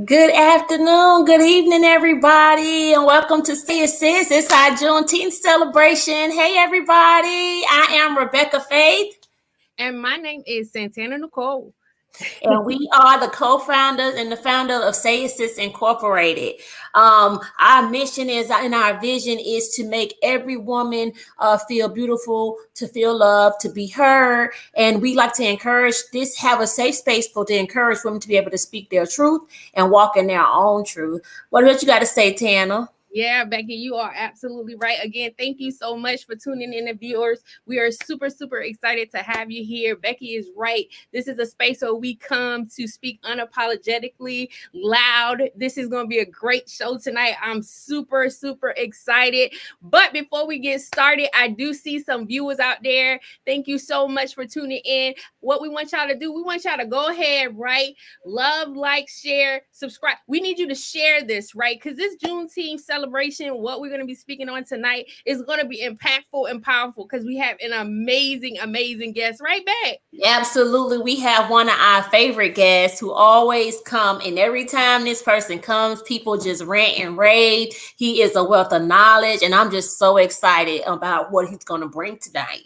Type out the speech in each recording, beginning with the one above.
Good afternoon, good evening, everybody, and welcome to Say It Sis. It's our Juneteenth celebration. Hey, everybody, I am Rebecca Faith. And my name is Santana Nicole. And we are the co-founders and the founder of Say It Sis Incorporated. Our mission is, and our vision is to make every woman feel beautiful, to feel loved, to be heard. And we like to encourage this, have a safe space to encourage women to be able to speak their truth and walk in their own truth. What you got to say, Tana? Yeah, Becky, you are absolutely right. Again, thank you so much for tuning in, viewers. We are super, super excited to have you here. Becky is right. This is a space where we come to speak unapologetically, loud. This is going to be a great show tonight. I'm super, super excited. But before we get started, I do see some viewers out there. Thank you so much for tuning in. What we want y'all to do, we want y'all to go ahead, right? Love, like, share, subscribe. We need you to share this, right? Because this Juneteenth celebration, what we're going to be speaking on tonight is going to be impactful and powerful because we have an amazing guest, right, Beck? Absolutely. We have one of our favorite guests who always come, and every time this person comes, people just rant and rave. He is a wealth of knowledge, and I'm just so excited about what he's going to bring tonight.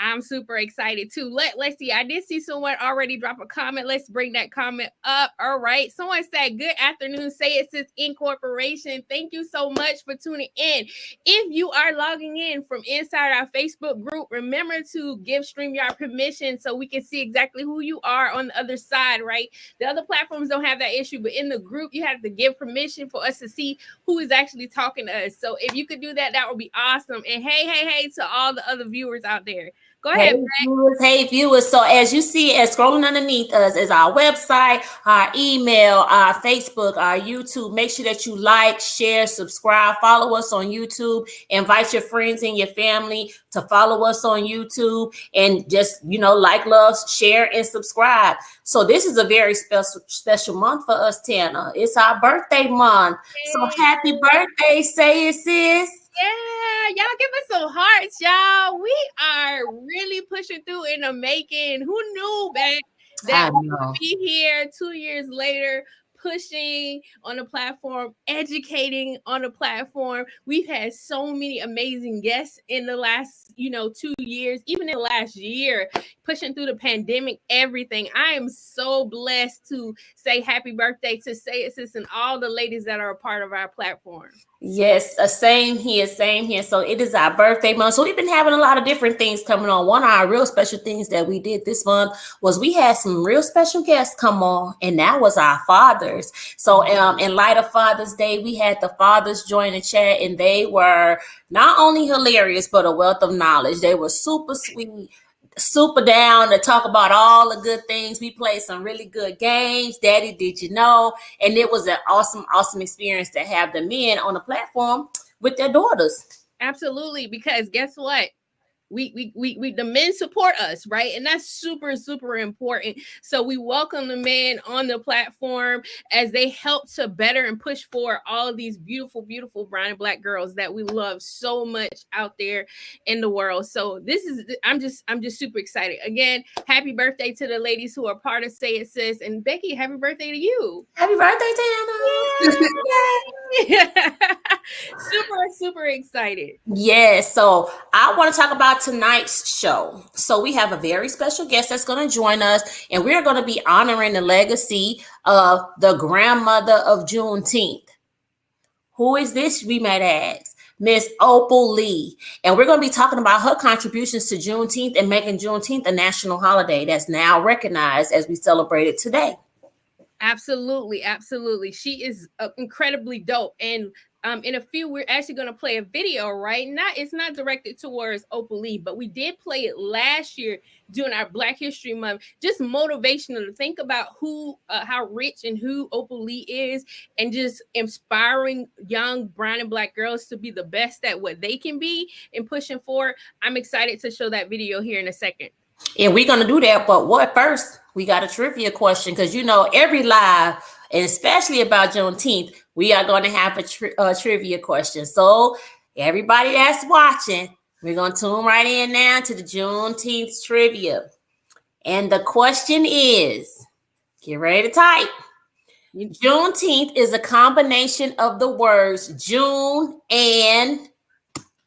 I'm super excited too. Let's see. I did see someone already drop a comment. Let's bring that comment up. All right. Someone said, "Good afternoon, Say It Sis Incorporation. Thank you so much for tuning in. If you are logging in from inside our Facebook group, remember to give StreamYard permission so we can see exactly who you are on the other side, right? The other platforms don't have that issue, but in the group, you have to give permission for us to see who is actually talking to us. So if you could do that, that would be awesome. And hey to all the other viewers out there. Go ahead, Hey viewers. So as you see, as scrolling underneath us is our website, our email, our Facebook, our YouTube. Make sure that you like, share, subscribe, follow us on YouTube. Invite your friends and your family to follow us on YouTube, and just, like, love, share, and subscribe. So this is a very special month for us, Tana. It's our birthday month. So happy birthday, Say It Sis. Yeah, y'all give us some hearts, y'all. We are really pushing through in the making. Who knew that we would be here 2 years later, pushing on the platform, educating on the platform. We've had so many amazing guests in the last, 2 years, even in the last year, pushing through the pandemic, everything. I am so blessed to say happy birthday to Say It Sis and all the ladies that are a part of our platform. Yes, same here. So it is our birthday month. So we've been having a lot of different things coming on. One of our real special things that we did this month was we had some real special guests come on, and that was our fathers. So in light of Father's Day, we had the fathers join the chat, and they were not only hilarious, but a wealth of knowledge. They were super sweet, super down to talk about all the good things. We played some really good games. Daddy, did you know? And it was an awesome experience to have the men on the platform with their daughters. Absolutely, because guess what? We the men support us, right? And that's super important. So we welcome the men on the platform as they help to better and push for all of these beautiful brown and black girls that we love so much out there in the world. So I'm just super excited. Again, happy birthday to the ladies who are part of Say It Sis, and Becky, happy birthday to you. Happy birthday, Tana. Super excited. Yes, so I want to talk about tonight's show. So we have a very special guest that's going to join us, and we're going to be honoring the legacy of the grandmother of Juneteenth. Who is this, we might ask? Miss Opal Lee. And we're going to be talking about her contributions to Juneteenth and making Juneteenth a national holiday that's now recognized as we celebrate it today. Absolutely. She is incredibly dope. And in a few, we're actually going to play a video, right? It's not directed towards Opal Lee, but we did play it last year during our Black History Month. Just motivational to think about how rich and who Opal Lee is, and just inspiring young brown and black girls to be the best at what they can be and pushing forward. I'm excited to show that video here in a second. And we're going to do that. But what first? We got a trivia question, because every live, and especially about Juneteenth, we are going to have a trivia question. So everybody that's watching, we're going to tune right in now to the Juneteenth trivia. And the question is, get ready to type. Juneteenth is a combination of the words June and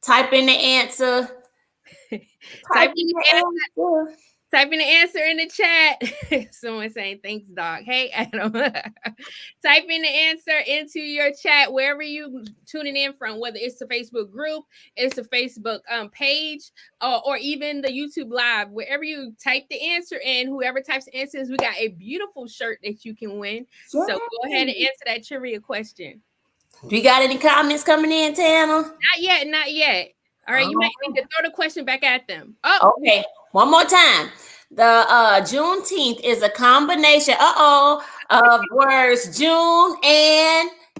type in the answer. Type in the answer in the chat. Someone saying, thanks, Doc. Hey, Adam. Type in the answer into your chat wherever you tuning in from, whether it's the Facebook group, it's the Facebook page, or even the YouTube live. Wherever you type the answer in, whoever types the answers, we got a beautiful shirt that you can win. Yay. So go ahead and answer that trivia question. Do you got any comments coming in, Tana? Not yet. All right, you might need to throw the question back at them. Oh, okay. One more time. The Juneteenth is a combination of words June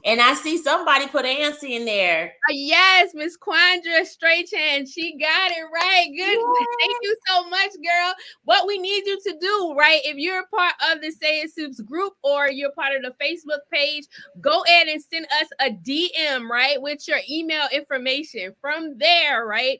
and I see somebody put answer in there. Yes, Miss Quandra Straychan, she got it right. Good. Yay. Thank you so much, girl. What we need you to do, right? If you're a part of the Say It Soups group or you're part of the Facebook page, go ahead and send us a DM, right, with your email information. From there, right,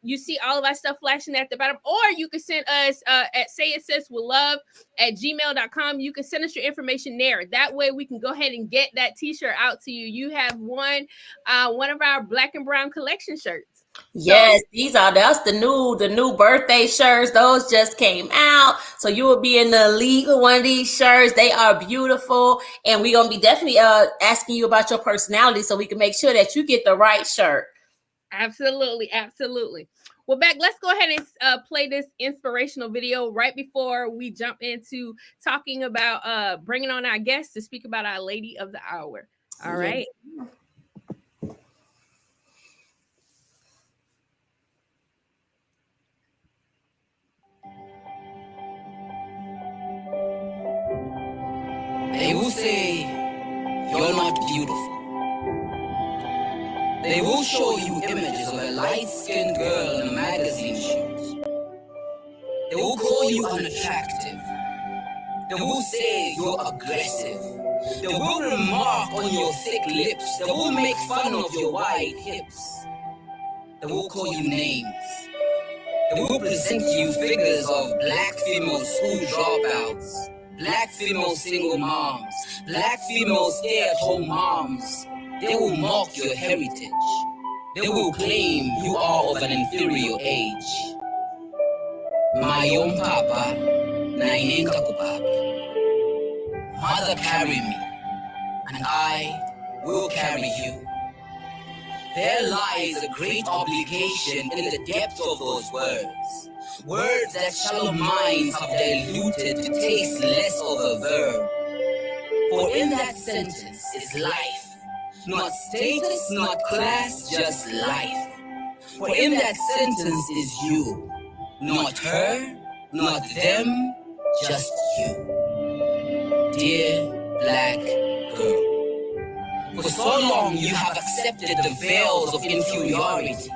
you see all of our stuff flashing at the bottom, or you can send us at sayitsiswithlove@gmail.com. You can send us your information there. That way we can go ahead and get that t-shirt out to you. You have won one of our Black and Brown collection shirts. Yes, that's the new birthday shirts. Those just came out. So you will be in the league with one of these shirts. They are beautiful. And we're gonna be definitely asking you about your personality so we can make sure that you get the right shirt. Absolutely, absolutely. Well, Beck, let's go ahead and play this inspirational video right before we jump into talking about bringing on our guests to speak about our Lady of the Hour. All right. They will say you're not beautiful. They will show you images of a light-skinned girl in a magazine shoot. They will call you unattractive. They will say you're aggressive. They will remark on your thick lips. They will make fun of your wide hips. They will call you names. They will present you figures of black female school dropouts, black female single moms, black female stay-at-home moms. They will mock your heritage. They will claim you are of an inferior age. Mayong papa, nainenka ko papa. Mother, carry me, and I will carry you. There lies a great obligation in the depth of those words. Words that shallow minds have diluted to taste less of a verb. For in that sentence is life. Not status, not class, just life. For in that sentence is you. Not her, not them, just you. Dear black girl. For so long you have accepted the veils of inferiority,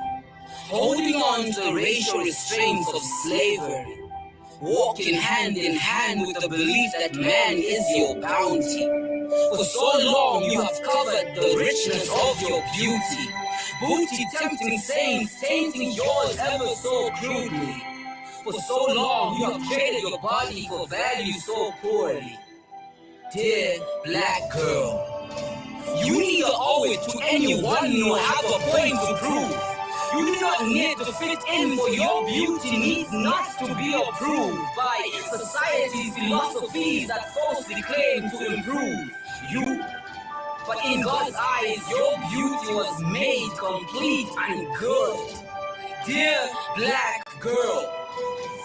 holding on to the racial restraints of slavery, walking hand in hand with the belief that man is your bounty. For so long you have covered the richness of your beauty, booty tempting saints, tainting yours ever so crudely. For so long you have traded your body for value so poorly. Dear black girl, you neither owe it to anyone nor have a point to prove. You do not need to fit in, for your beauty needs not to be approved by society's philosophies that falsely claim to improve you. But in God's eyes, your beauty was made complete and good. Dear black girl,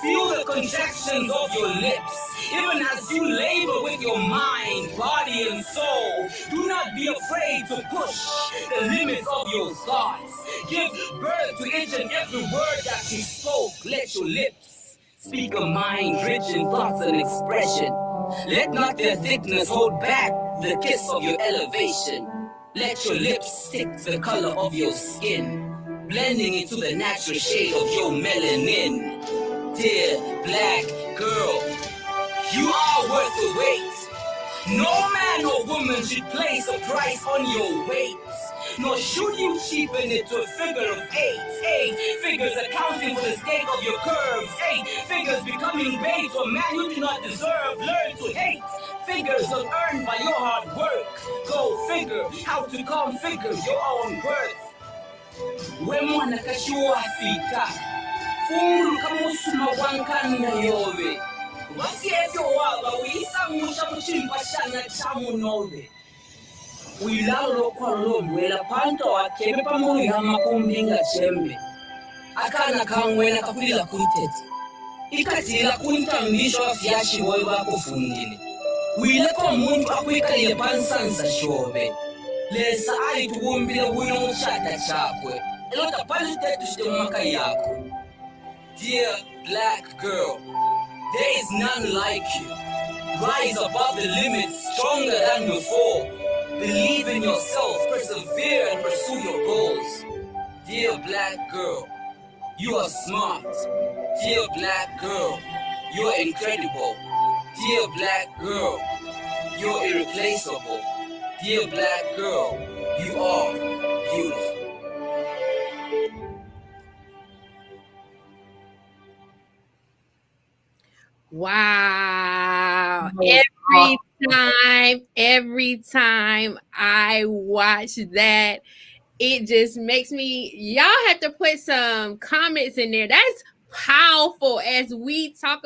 feel the contractions of your lips, even as you labor with your mind, body, and soul. Do not be afraid to push the limits of your thoughts. Give birth to each and every word that you spoke. Let your lips speak a mind rich in thoughts and expression. Let not their thickness hold back the kiss of your elevation. Let your lips stick to the color of your skin, blending into the natural shade of your melanin. Dear black girl, you are worth the wait. No man or woman should place a price on your weight, nor should you cheapen it to a figure of eight. Figures accounting for the state of your curves. Figures becoming bait to a man you do not deserve. Learn to hate. Figures unearned by your hard work. Go figure how to configure your own worth. Wemwana kashiwa fika. Fungulu kamusuma wankanda yobe. Wasiefyo waba wisamusha muchimba shana chamu nove. Uilalo kwa lomwela panto wakebe pamoyo hama kumbinga chembe. Akana kangwena kakulila kuitete. Ikatila kuntambisho afyashi woiwa kufundile. Wile kwa muntu akwika ile pansansa shobe. Lesa ai tugumbile wino mchata chakwe. Elota palitetu shite maka yako. Dear black girl, there is none like you. Rise above the limits, stronger than before. Believe in yourself, persevere and pursue your goals. Dear black girl, you are smart. Dear black girl, you are incredible. Dear black girl, you are irreplaceable. Dear black girl, you are beautiful. Wow. Every time I watch that, it just makes me, y'all have to put some comments in there. That's powerful as we talk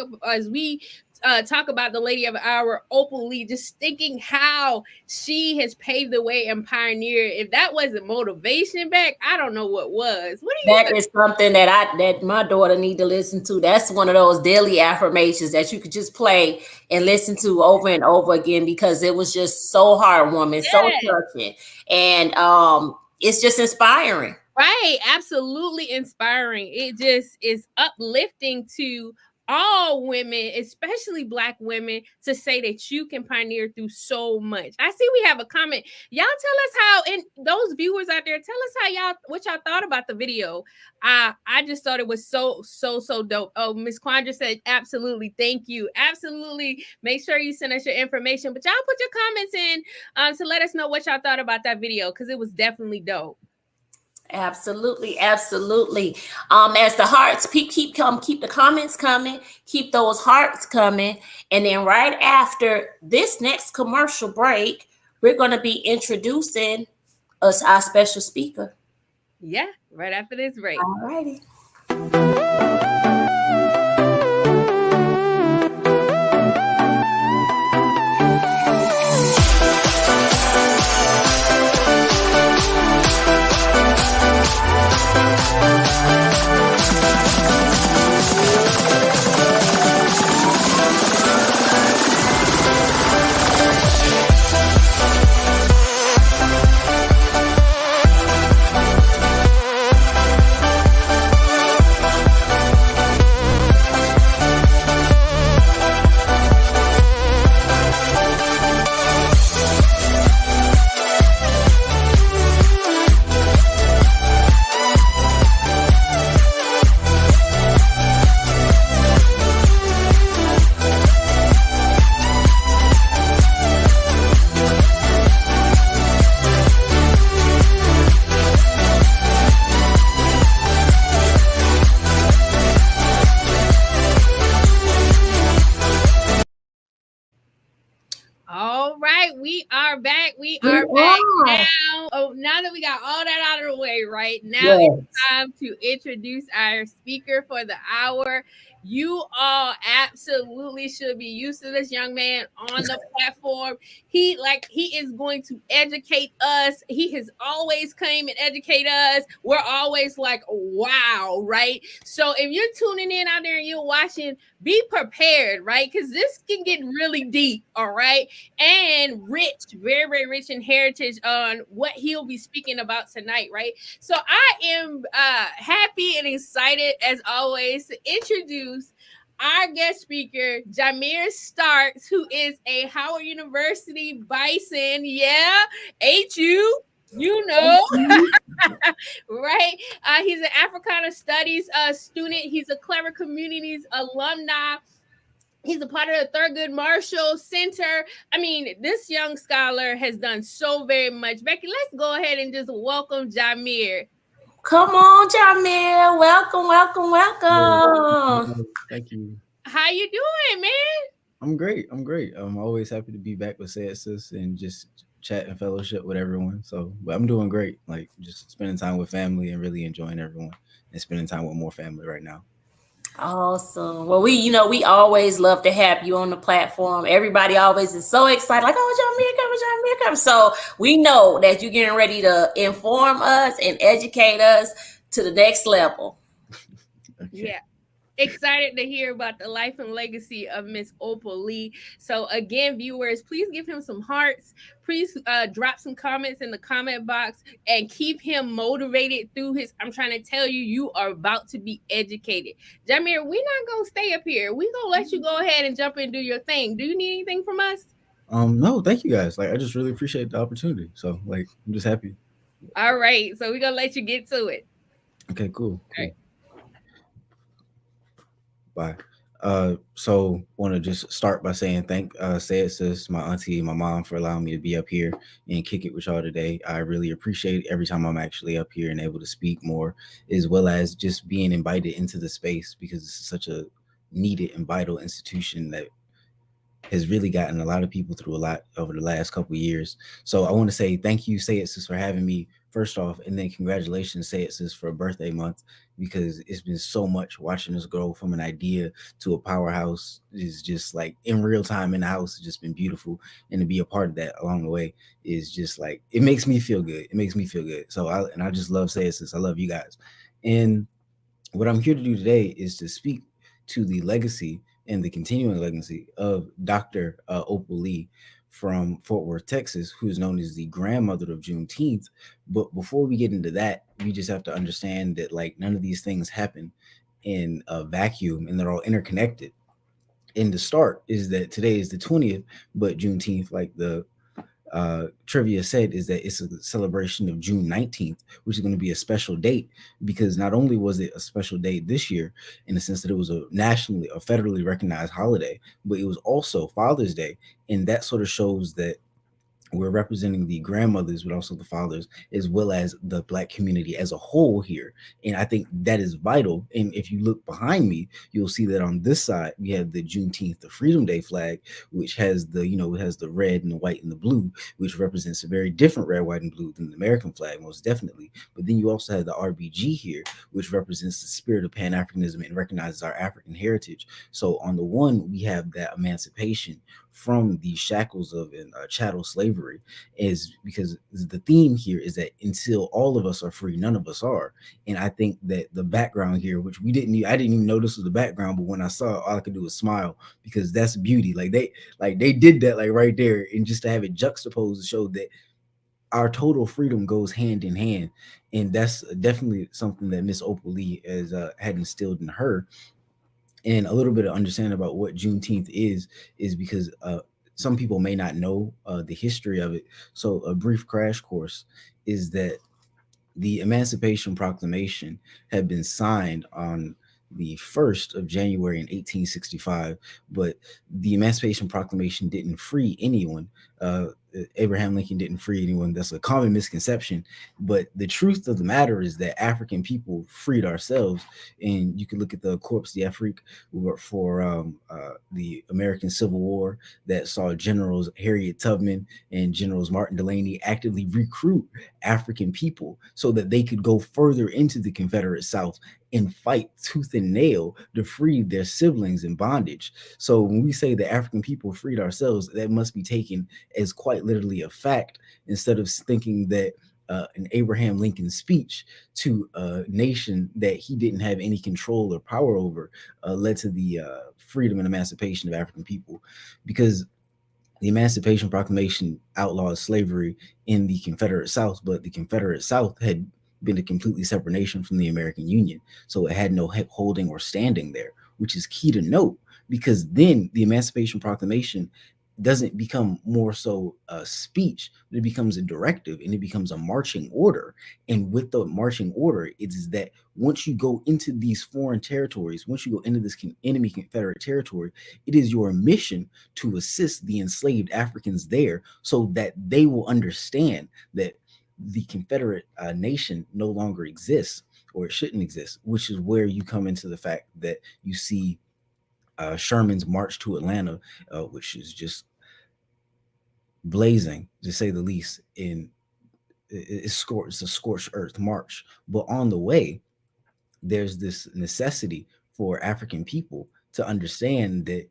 talk about the lady of our Opal Lee, just thinking how she has paved the way and pioneered. If that wasn't motivation back, I don't know what was. What do you That think? is something that my daughter need to listen to. That's one of those daily affirmations that you could just play and listen to over and over again, because it was just so heartwarming, so Yeah. touching, and it's just inspiring. Right, absolutely inspiring. It just is uplifting to all women, especially Black women, to say that you can pioneer through so much. I see we have a comment. Y'all tell us how, and those viewers out there, tell us how what y'all thought about the video. I just thought it was so dope. Oh, Miss Quandra said absolutely, thank you, absolutely. Make sure you send us your information, but y'all put your comments in to let us know what y'all thought about that video, because it was definitely dope. Absolutely, absolutely. As the hearts keep the comments coming, keep those hearts coming, and then right after this next commercial break, we're going to be introducing us our special speaker. Yeah, right after this break. All righty. All right, we are back. We are back now. Oh, now that we got all that out of the way, right now Yes. it's time to introduce our speaker for the hour. You all absolutely should be used to this young man on the platform. He is going to educate us. He has always came and educate us. We're always like, wow, right? So if you're tuning in out there and you're watching, be prepared, right? Because this can get really deep, all right? And rich, very, very rich in heritage on what he'll be speaking about tonight, right? So I am happy and excited, as always, to introduce our guest speaker, Jameer Starks, who is a Howard University Bison. Yeah, HU. You know, right? He's an Africana Studies student. He's a Clever Communities alumni. He's a part of the Thurgood Marshall Center. I mean, this young scholar has done so very much. Becky, let's go ahead and just welcome Jameer. Come on, Jameer. Welcome, welcome, welcome. Thank you. How you doing, man? I'm great. I'm always happy to be back with Say It Sis and just chat and fellowship with everyone. So, but I'm doing great. Like just spending time with family and really enjoying everyone and spending time with more family right now. Awesome. Well, we always love to have you on the platform. Everybody always is so excited, like, oh, Jameer coming. So we know that you're getting ready to inform us and educate us to the next level. Okay. Yeah. Excited to hear about the life and legacy of Miss Opal Lee. So again, viewers, please give him some hearts. Please drop some comments in the comment box and keep him motivated through his. I'm trying to tell you, you are about to be educated. Jameer, we're not going to stay up here. We're going to let you go ahead and jump and do your thing. Do you need anything from us? No, thank you guys. Like, I just really appreciate the opportunity. So like, I'm just happy. All right. So we're going to let you get to it. Okay, cool. Right. Bye. So want to just start by saying thank Say It Sis, my auntie, my mom, for allowing me to be up here and kick it with y'all today. I really appreciate every time I'm actually up here and able to speak more, as well as just being invited into the space, because this is such a needed and vital institution that has really gotten a lot of people through a lot over the last couple of years. So I want to say thank you, Say It Sis, for having me. first off, and then congratulations, say it sis, for a birthday month, because it's been so much watching us grow from an idea to a powerhouse. Is just like in real time in the house. It's just been beautiful, and to be a part of that along the way is just like it makes me feel good. It makes me feel good. So I just love say it sis. I love you guys, and what I'm here to do today is to speak to the legacy and the continuing legacy of Dr. Opal Lee from Fort Worth, Texas, who is known as the grandmother of Juneteenth. But before we get into that, we just have to understand that like none of these things happen in a vacuum, and they're all interconnected. And the start is that today is the 20th, but Juneteenth, like the trivia said, is that it's a celebration of June 19th, which is going to be a special date because not only was it a special date this year in the sense that it was a nationally or federally recognized holiday, but it was also Father's Day. And that sort of shows that we're representing the grandmothers, but also the fathers, as well as the Black community as a whole here. And I think that is vital. And if you look behind me, you'll see that on this side, we have the Juneteenth, the Freedom Day flag, which has the, it has the red and the white and the blue, which represents a very different red, white, and blue than the American flag, most definitely. But then you also have the RBG here, which represents the spirit of Pan-Africanism and recognizes our African heritage. So on the one, we have that emancipation from the shackles of chattel slavery, is because the theme here is that until all of us are free, none of us are. And I think that the background here, which I didn't even notice was the background, but when I saw it, all I could do was smile because that's beauty. Like they did that like right there, and just to have it juxtaposed to show that our total freedom goes hand in hand, and that's definitely something that Miss Opal Lee has had instilled in her. And a little bit of understanding about what Juneteenth is because some people may not know the history of it. So a brief crash course is that the Emancipation Proclamation had been signed on the 1st of January in 1865, but the Emancipation Proclamation didn't free anyone. Abraham Lincoln didn't free anyone. That's a common misconception. But the truth of the matter is that African people freed ourselves. And you can look at the Corps d'Afrique for the American Civil War that saw Generals Harriet Tubman and Generals Martin Delany actively recruit African people so that they could go further into the Confederate South and fight tooth and nail to free their siblings in bondage. So when we say that African people freed ourselves, that must be taken as quite literally a fact, instead of thinking that an Abraham Lincoln speech to a nation that he didn't have any control or power over led to the freedom and emancipation of African people. Because the Emancipation Proclamation outlawed slavery in the Confederate South, but the Confederate South had been a completely separate nation from the American Union. So it had no holding or standing there, which is key to note, because then the Emancipation Proclamation doesn't become more so a speech, but it becomes a directive and it becomes a marching order. And with the marching order, it is that once you go into these foreign territories, once you go into this enemy Confederate territory, it is your mission to assist the enslaved Africans there so that they will understand that the Confederate nation no longer exists, or it shouldn't exist, which is where you come into the fact that you see Sherman's march to Atlanta, which is just blazing, to say the least. It's a scorched earth march. But on the way, there's this necessity for African people to understand that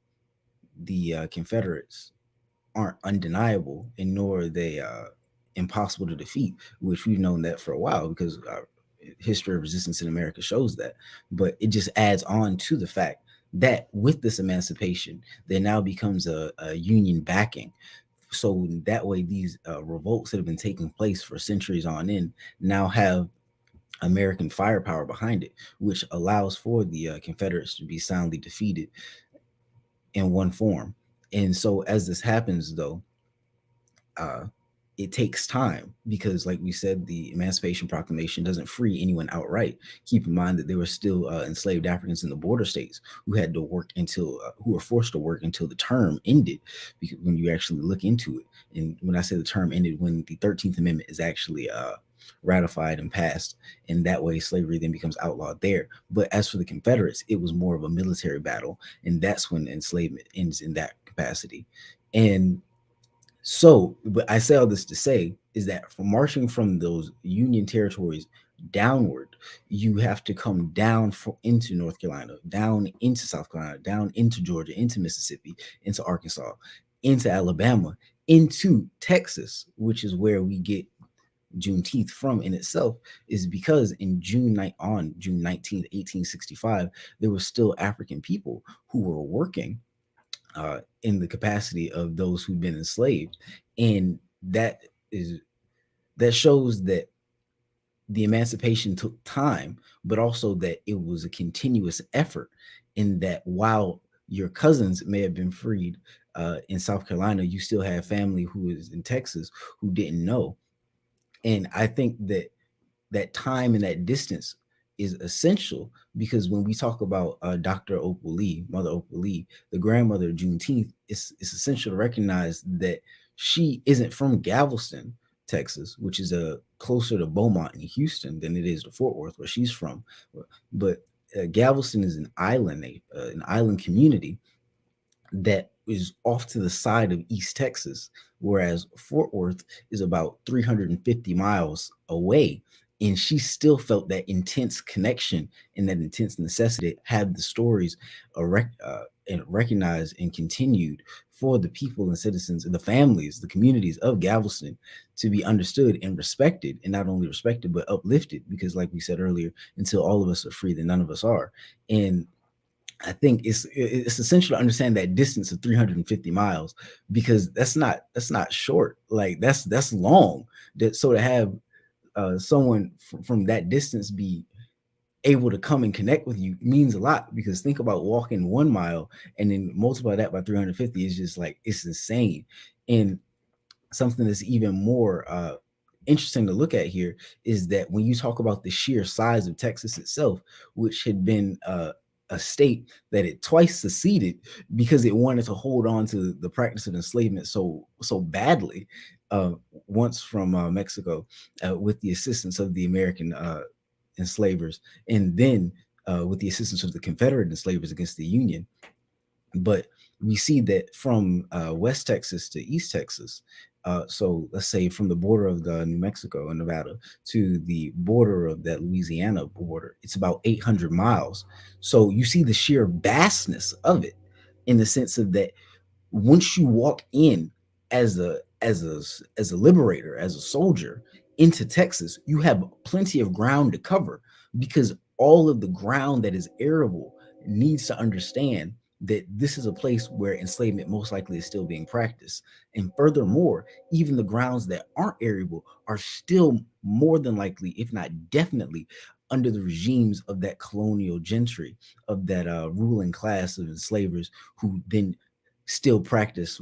the Confederates aren't undeniable, and nor are they impossible to defeat, which we've known that for a while because our history of resistance in America shows that. But it just adds on to the fact that with this emancipation, there now becomes a union backing. So that way, these revolts that have been taking place for centuries on end now have American firepower behind it, which allows for the Confederates to be soundly defeated in one form. And so as this happens, though, it takes time because, like we said, the Emancipation Proclamation doesn't free anyone outright. Keep in mind that there were still enslaved Africans in the border states who had to work who were forced to work until the term ended, because when you actually look into it. And when I say the term ended, when the 13th Amendment is actually ratified and passed, and that way slavery then becomes outlawed there. But as for the Confederates, it was more of a military battle, and that's when enslavement ends in that capacity. And so, but I say all this to say is that from marching from those Union territories downward, you have to come down into North Carolina, down into South Carolina, down into Georgia, into Mississippi, into Arkansas, into Alabama, into Texas, which is where we get Juneteenth from in itself, is because in on June 19th, 1865, there were still African people who were working in the capacity of those who'd been enslaved. And is that shows that the emancipation took time, but also that it was a continuous effort, in that while your cousins may have been freed in South Carolina, you still have family who is in Texas who didn't know. And I think that that time and that distance is essential, because when we talk about Dr. Opal Lee, Mother Opal Lee, the grandmother of Juneteenth, it's essential to recognize that she isn't from Galveston, Texas, which is closer to Beaumont and Houston than it is to Fort Worth, where she's from. But Galveston is an island community that is off to the side of East Texas, whereas Fort Worth is about 350 miles away. And she still felt that intense connection and that intense necessity to have the stories and recognized and continued for the people and citizens and the families, the communities of Galveston, to be understood and respected, and not only respected, but uplifted. Because like we said earlier, until all of us are free, then none of us are. And I think it's essential to understand that distance of 350 miles, because that's not short. Like that's long. So to have someone from that distance be able to come and connect with you means a lot, because think about walking 1 mile and then multiply that by 350 is just like, it's insane. And something that's even more interesting to look at here is that when you talk about the sheer size of Texas itself, which had been a state that it twice seceded because it wanted to hold on to the practice of enslavement so badly, once from Mexico, with the assistance of the American enslavers, and then with the assistance of the Confederate enslavers against the Union. But we see that from West Texas to East Texas, so let's say from the border of the New Mexico and Nevada to the border of that Louisiana border, it's about 800 miles. So you see the sheer vastness of it, in the sense of that once you walk in as a liberator, as a soldier into Texas, you have plenty of ground to cover, because all of the ground that is arable needs to understand that this is a place where enslavement most likely is still being practiced. And furthermore, even the grounds that aren't arable are still more than likely, if not definitely, under the regimes of that colonial gentry, of that ruling class of enslavers, who then still practice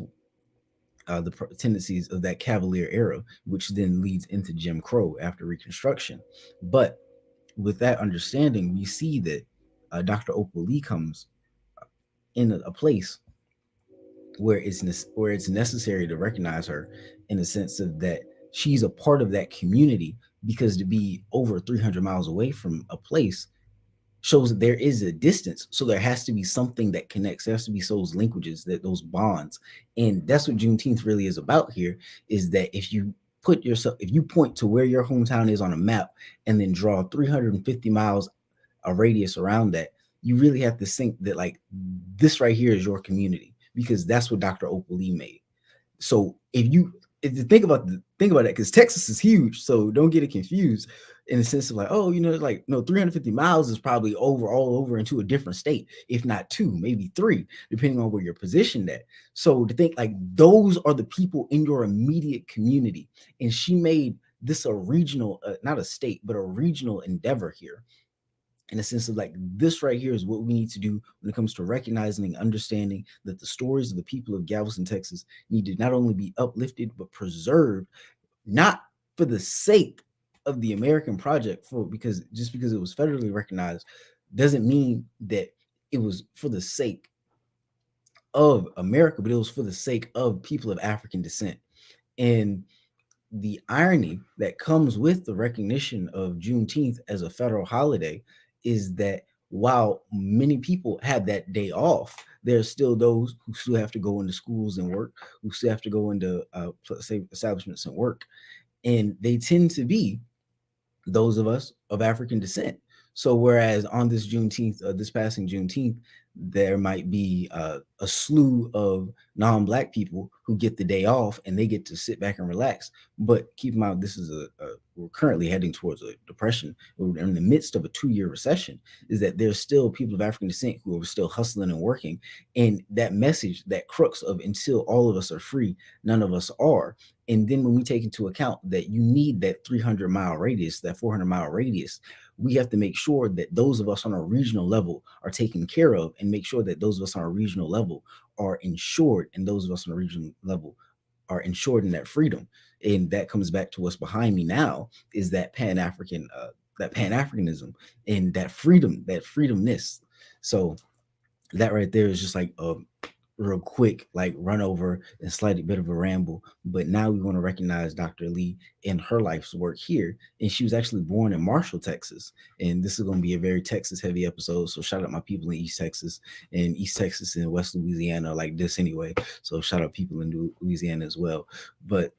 the tendencies of that Cavalier era, which then leads into Jim Crow after Reconstruction. But with that understanding, we see that Dr. Opal Lee comes in a place where it's necessary to recognize her, in the sense of that she's a part of that community, because to be over 300 miles away from a place shows that there is a distance. So there has to be something that connects. There has to be those linkages, those bonds. And that's what Juneteenth really is about here, is that if you point to where your hometown is on a map and then draw 350 miles a radius around that, you really have to think that like this right here is your community, because that's what Dr. Opal Lee made. So if you think about that, because Texas is huge, so don't get it confused in the sense of like, oh, like, no, 350 miles is probably all over into a different state, if not 2, maybe 3, depending on where you're positioned at. So to think like those are the people in your immediate community, and she made this a regional, not a state, but a regional endeavor here, in a sense of like, this right here is what we need to do when it comes to recognizing and understanding that the stories of the people of Galveston, Texas need to not only be uplifted, but preserved, not for the sake of the American project, because it was federally recognized doesn't mean that it was for the sake of America, but it was for the sake of people of African descent. And the irony that comes with the recognition of Juneteenth as a federal holiday is that while many people have that day off, there are still those who still have to go into schools and work, who still have to go into say establishments and work. and they tend to be those of us of African descent. So whereas on this Juneteenth, this passing Juneteenth, there might be a slew of non-black people who get the day off and they get to sit back and relax. But keep in mind, this is we're currently heading towards a depression. We're in the midst of a 2-year recession. Is that there's still people of African descent who are still hustling and working, and that message, that crux of until all of us are free, none of us are. And then when we take into account that you need that 300-mile radius, that 400-mile radius, we have to make sure that those of us on a regional level are taken care of, and make sure that those of us on a regional level are insured, and those of us on a regional level are insured in that freedom. And that comes back to what's behind me now, is that that Pan-Africanism and that freedom, that freedomness. So that right there is just like a real quick like run over and slightly bit of a ramble. But now we want to recognize Dr. Lee in her life's work here. And she was actually born in Marshall, Texas. And this is going to be a very Texas heavy episode. So shout out my people in East Texas, and East Texas and West Louisiana like this anyway. So shout out people in Louisiana as well. But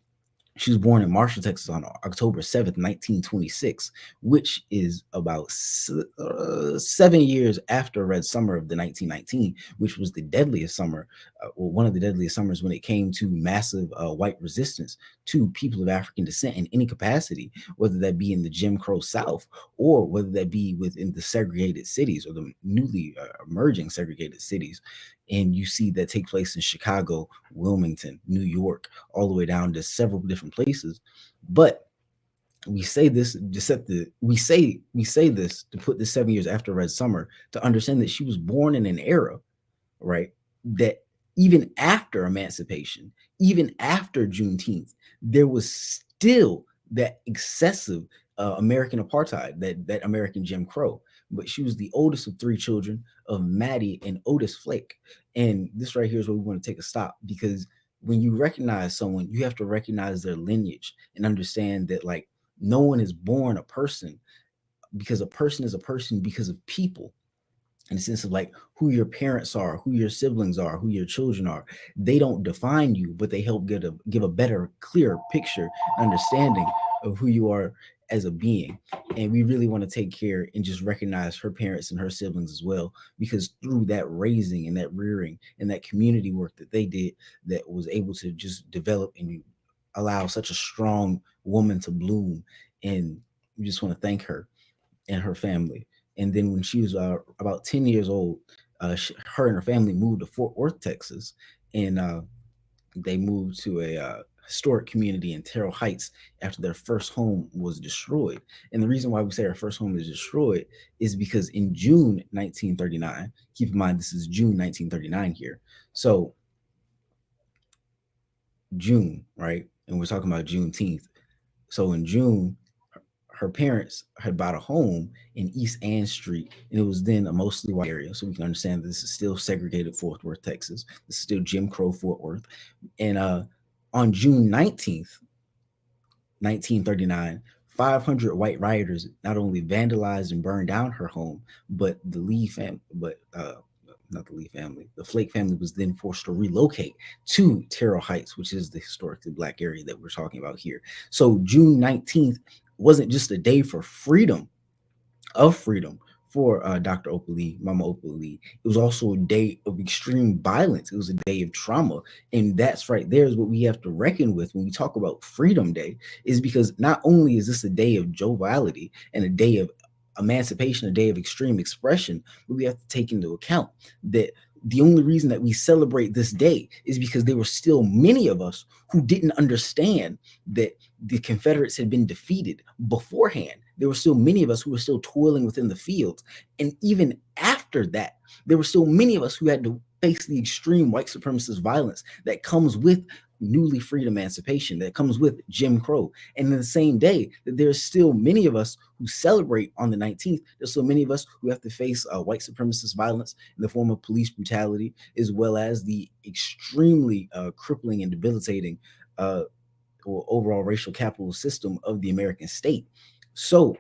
she was born in Marshall, Texas on October 7th, 1926, which is about 7 years after Red Summer of the 1919, which was the deadliest summer, or one of the deadliest summers when it came to massive white resistance to people of African descent in any capacity, whether that be in the Jim Crow South or whether that be within the segregated cities or the newly emerging segregated cities. And you see that take place in Chicago, Wilmington, New York, all the way down to several different places. But we say this to set the we say this to put this 7 years after Red Summer, to understand that she was born in an era, right, that even after emancipation, even after Juneteenth, there was still that excessive American apartheid, that American Jim Crow. But she was the oldest of 3 children of Maddie and Otis Flake. And this right here is where we want to take a stop, because when you recognize someone, you have to recognize their lineage and understand that like no one is born a person, because a person is a person because of people, in the sense of like who your parents are, who your siblings are, who your children are. They don't define you, but they help give a better, clearer picture, understanding of who you are as a being. And we really want to take care and just recognize her parents and her siblings as well, because through that raising and that rearing and that community work that they did, that was able to just develop and allow such a strong woman to bloom. And we just want to thank her and her family. And then when she was about 10 years old, her and her family moved to Fort Worth, Texas, and they moved to a historic community in Terrell Heights after their first home was destroyed. And the reason why we say our first home is destroyed is because in June 1939, keep in mind this is June 1939 here. So June, right? And we're talking about Juneteenth. So in June, her parents had bought a home in East Ann Street, and it was then a mostly white area. So we can understand this is still segregated Fort Worth, Texas. This is still Jim Crow Fort Worth. And on June 19th, 1939, 500 white rioters not only vandalized and burned down her home, but the Lee family, not the Lee family, the Flake family was then forced to relocate to Terrell Heights, which is the historically black area that we're talking about here. So June 19th wasn't just a day for freedom for Dr. Opal Lee, Mama Opal Lee. It was also a day of extreme violence. It was a day of trauma. And that's right there is what we have to reckon with when we talk about Freedom Day, is because not only is this a day of joviality and a day of emancipation, a day of extreme expression, but we have to take into account that the only reason that we celebrate this day is because there were still many of us who didn't understand that the Confederates had been defeated beforehand. There were still many of us who were still toiling within the fields. And even after that, there were still many of us who had to face the extreme white supremacist violence that comes with newly freed emancipation, that comes with Jim Crow. And in the same day, that there's still many of us who celebrate on the 19th, there's so many of us who have to face white supremacist violence in the form of police brutality, as well as the extremely crippling and debilitating or overall racial capital system of the American state. So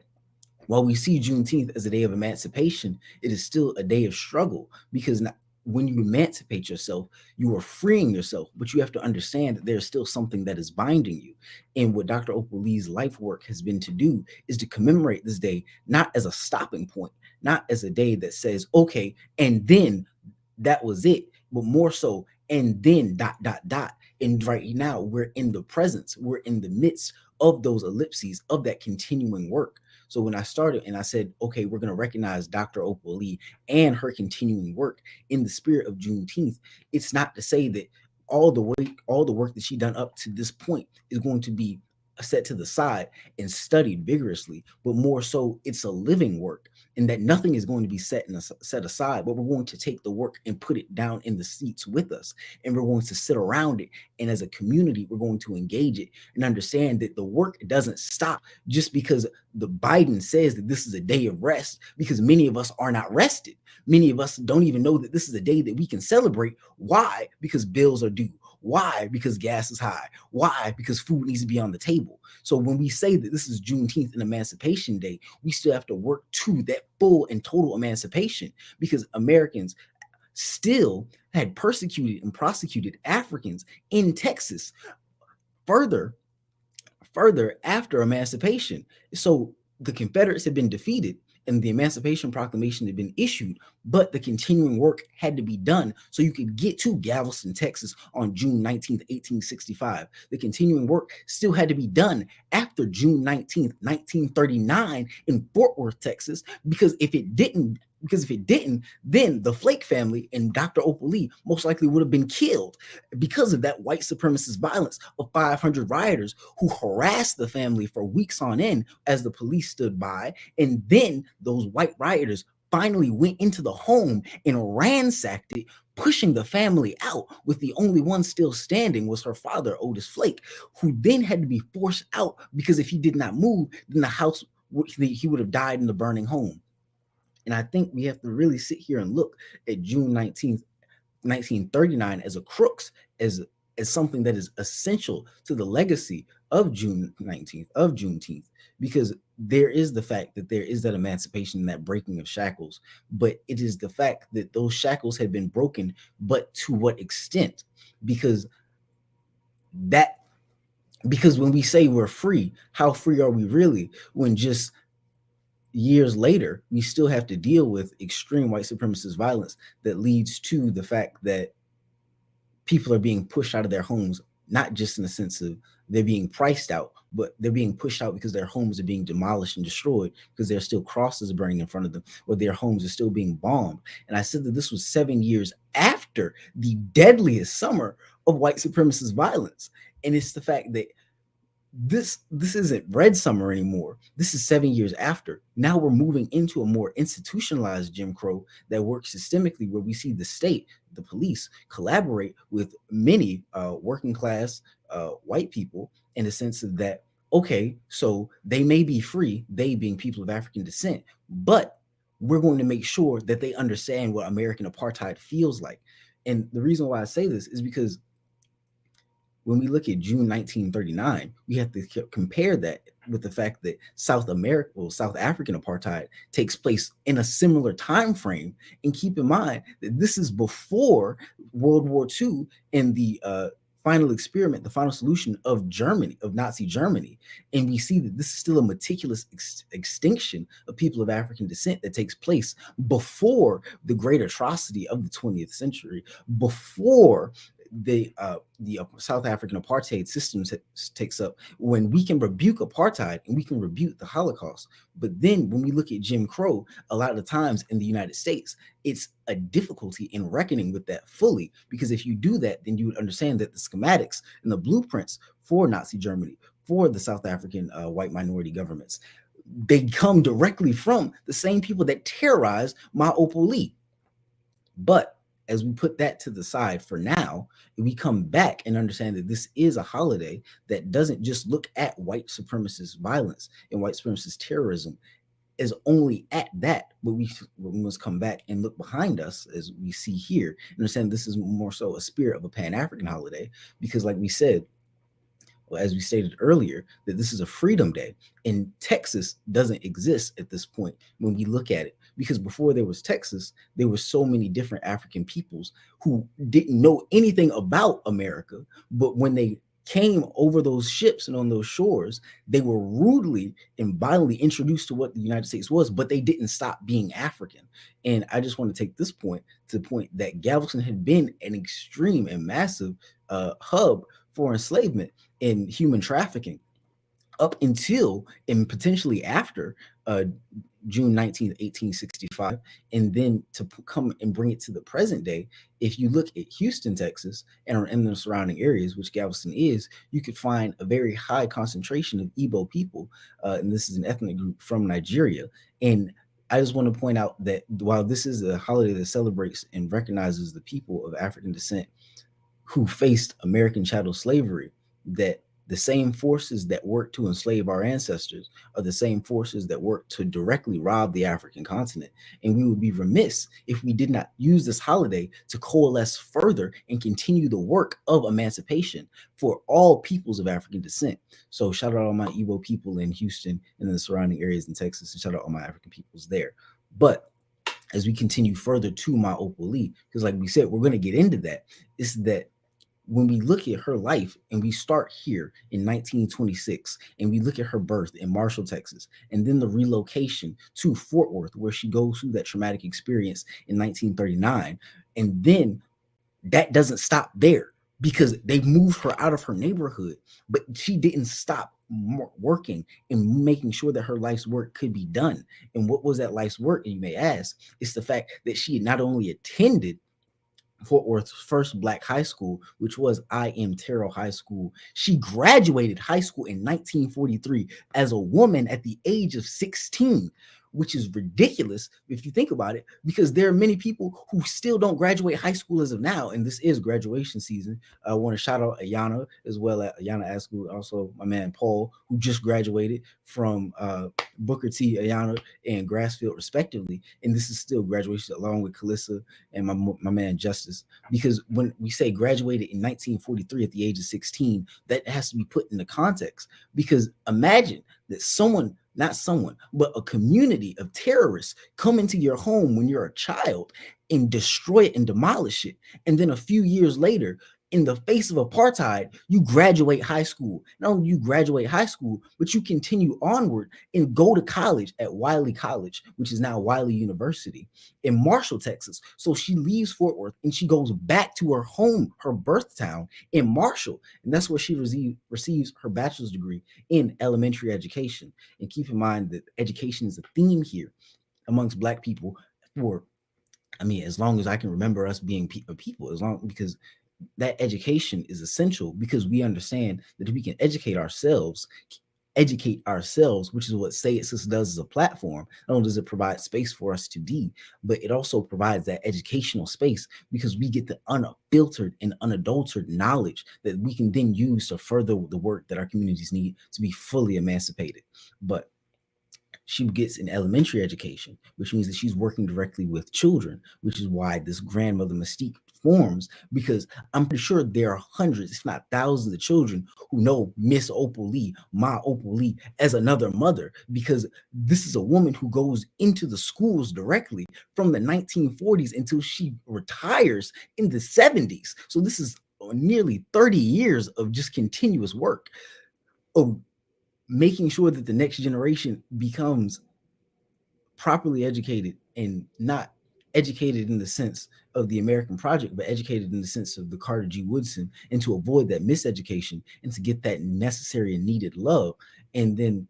while we see Juneteenth as a day of emancipation, it is still a day of struggle, because when you emancipate yourself, you are freeing yourself, but you have to understand that there's still something that is binding you. And what Dr. Opal Lee's life work has been to do is to commemorate this day, not as a stopping point, not as a day that says, okay, and then that was it, but more so, and then dot, dot, dot. And right now, we're in the presence, we're in the midst of those ellipses of that continuing work. So when I started and I said, okay, we're going to recognize Dr. Opal Lee and her continuing work in the spirit of Juneteenth, it's not to say that all the work that she done up to this point is going to be set to the side and studied vigorously, but more so it's a living work, and that nothing is going to be set aside, but we're going to take the work and put it down in the seats with us, and we're going to sit around it, and as a community we're going to engage it and understand that the work doesn't stop just because the Biden says that this is a day of rest, because many of us are not rested. Many of us don't even know that this is a day that we can celebrate. Why? Because bills are due. Why? Because gas is high. Why? Because food needs to be on the table. So when we say that this is Juneteenth and Emancipation Day, we still have to work to that full and total emancipation, because Americans still had persecuted and prosecuted Africans in Texas further after emancipation. So the Confederates had been defeated and the Emancipation Proclamation had been issued, but the continuing work had to be done so you could get to Galveston, Texas on June 19th, 1865. The continuing work still had to be done after June 19th, 1939 in Fort Worth, Texas, because if it didn't, then the Flake family and Dr. Opal Lee most likely would have been killed because of that white supremacist violence of 500 rioters who harassed the family for weeks on end as the police stood by. And then those white rioters finally went into the home and ransacked it, pushing the family out, with the only one still standing was her father, Otis Flake, who then had to be forced out because if he did not move, then the house, he would have died in the burning home. And I think we have to really sit here and look at June 19th, 1939 as a crux, as something that is essential to the legacy of June 19th, of Juneteenth, because there is the fact that there is that emancipation and that breaking of shackles, but it is the fact that those shackles had been broken, but to what extent? Because when we say we're free, how free are we really, when just years later, we still have to deal with extreme white supremacist violence that leads to the fact that people are being pushed out of their homes, not just in the sense of they're being priced out, but they're being pushed out because their homes are being demolished and destroyed because there are still crosses burning in front of them, or their homes are still being bombed. And I said that this was 7 years after the deadliest summer of white supremacist violence. And it's the fact that this isn't Red Summer anymore. This is 7 years after. Now we're moving into a more institutionalized Jim Crow that works systemically, where we see the state, the police, collaborate with many working class white people in the sense of that, okay, so they may be free, they being people of African descent, but we're going to make sure that they understand what American apartheid feels like. And the reason why I say this is because when we look at June 1939, we have to compare that with the fact that South African apartheid takes place in a similar time frame. And keep in mind that this is before World War II and the final experiment, the final solution of Germany, of Nazi Germany. And we see that this is still a meticulous extinction of people of African descent that takes place before the great atrocity of the 20th century, before the South African apartheid system takes up, when we can rebuke apartheid and we can rebuke the Holocaust. But then when we look at Jim Crow, a lot of the times in the United States, it's a difficulty in reckoning with that fully, because if you do that, then you would understand that the schematics and the blueprints for Nazi Germany, for the South African white minority governments, they come directly from the same people that terrorized Ma Opal Lee. But as we put that to the side for now, we come back and understand that this is a holiday that doesn't just look at white supremacist violence and white supremacist terrorism as only at that, but we must come back and look behind us, as we see here, and understand this is more so a spirit of a Pan-African holiday, because like we said, well, as we stated earlier, that this is a freedom day, and Texas doesn't exist at this point when we look at it, because before there was Texas, there were so many different African peoples who didn't know anything about America. But when they came over those ships and on those shores, they were rudely and violently introduced to what the United States was, but they didn't stop being African. And I just want to take this point to the point that Galveston had been an extreme and massive hub for enslavement and human trafficking up until and potentially after June 19th, 1865. And then to come and bring it to the present day, if you look at Houston, Texas, and in the surrounding areas, which Galveston is, you could find a very high concentration of Igbo people. And this is an ethnic group from Nigeria. And I just want to point out that while this is a holiday that celebrates and recognizes the people of African descent who faced American chattel slavery, that the same forces that worked to enslave our ancestors are the same forces that work to directly rob the African continent. And we would be remiss if we did not use this holiday to coalesce further and continue the work of emancipation for all peoples of African descent. So shout out all my Igbo people in Houston and the surrounding areas in Texas, and shout out all my African peoples there. But as we continue further to my Opal Lee, because like we said, we're going to get into that, is that when we look at her life and we start here in 1926 and we look at her birth in Marshall, Texas, and then the relocation to Fort Worth, where she goes through that traumatic experience in 1939, and then that doesn't stop there because they moved her out of her neighborhood, but she didn't stop working and making sure that her life's work could be done. And what was that life's work, you may ask? It's the fact that she had not only attended Fort Worth's first Black high school, which was I M Terrell High School. She graduated high school in 1943 as a woman at the age of 16, which is ridiculous if you think about it, because there are many people who still don't graduate high school as of now, and this is graduation season. I want to shout out Ayana as well, at Ayana Askew, also my man Paul, who just graduated from Booker T, Ayana, and Grassfield respectively, and this is still graduation along with Calissa and my man Justice, because when we say graduated in 1943 at the age of 16, that has to be put into context, because imagine that not someone, but a community of terrorists come into your home when you're a child and destroy it and demolish it. And then a few years later, in the face of apartheid, you graduate high school. Not only you graduate high school, but you continue onward and go to college at Wiley College, which is now Wiley University in Marshall, Texas. So she leaves Fort Worth and she goes back to her home, her birth town in Marshall. And that's where she receives her bachelor's degree in elementary education. And keep in mind that education is a theme here amongst Black people for, as long as I can remember us being people, because that education is essential, because we understand that if we can educate ourselves, which is what Say It Sis does as a platform. Not only does it provide space for us to be, but it also provides that educational space, because we get the unfiltered and unadulterated knowledge that we can then use to further the work that our communities need to be fully emancipated. But she gets an elementary education, which means that she's working directly with children, which is why this grandmother mystique forms, because I'm pretty sure there are hundreds, if not thousands of children who know Miss Opal Lee, my Opal Lee, as another mother, because this is a woman who goes into the schools directly from the 1940s until she retires in the 70s. So this is nearly 30 years of just continuous work of making sure that the next generation becomes properly educated, and not educated in the sense of the American project, but educated in the sense of the Carter G. Woodson, and to avoid that miseducation and to get that necessary and needed love. And then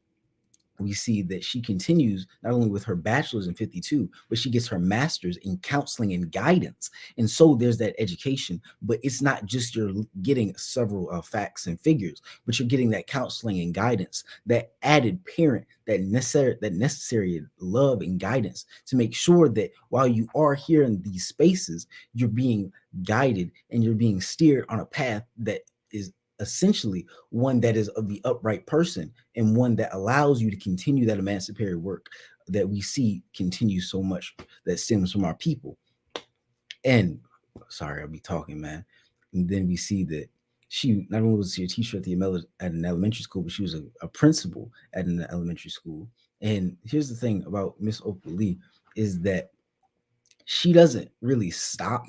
we see that she continues not only with her bachelor's in 52, but she gets her master's in counseling and guidance. And so there's that education, but it's not just you're getting several facts and figures, but you're getting that counseling and guidance, that added parent, that necessary love and guidance to make sure that while you are here in these spaces, you're being guided and you're being steered on a path that is essentially one that is of the upright person, and one that allows you to continue that emancipatory work that we see continue so much that stems from our people. And sorry, I'll be talking, man. And then we see that she not only was she a teacher at an elementary school, but she was a principal at an elementary school. And here's the thing about Miss Opal Lee, is that she doesn't really stop.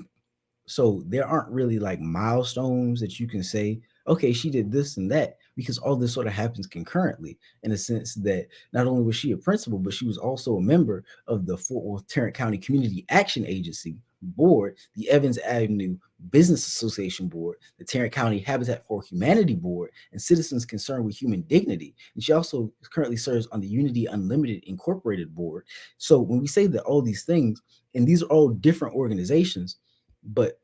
So there aren't really like milestones that you can say, okay, she did this and that, because all this sort of happens concurrently, in the sense that not only was she a principal, but she was also a member of the Fort Worth Tarrant County Community Action Agency board, the Evans Avenue Business Association board, the Tarrant County Habitat for Humanity board, and Citizens Concerned with Human Dignity. And she also currently serves on the Unity Unlimited Incorporated board. So when we say that all these things, and these are all different organizations, but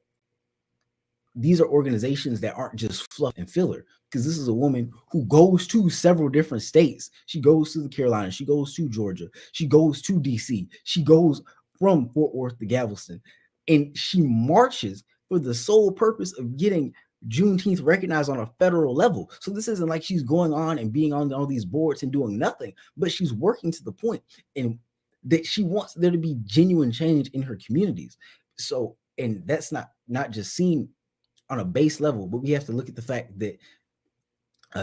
these are organizations that aren't just fluff and filler, because this is a woman who goes to several different states. She goes to the Carolinas, she goes to Georgia, she goes to DC, she goes from Fort Worth to Galveston, and she marches for the sole purpose of getting Juneteenth recognized on a federal level. So this isn't like she's going on and being on all these boards and doing nothing, but she's working to the point and that she wants there to be genuine change in her communities. So, and that's not just seen on a base level, but we have to look at the fact that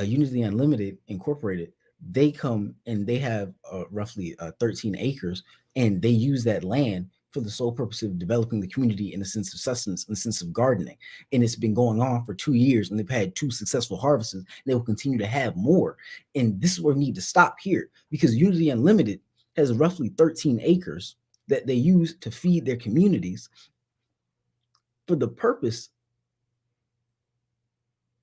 Unity Unlimited Incorporated, they come and they have roughly 13 acres, and they use that land for the sole purpose of developing the community in a sense of sustenance, in a sense of gardening. And it's been going on for 2 years, and they've had 2 successful harvests, and they will continue to have more. And this is where we need to stop here, because Unity Unlimited has roughly 13 acres that they use to feed their communities for the purpose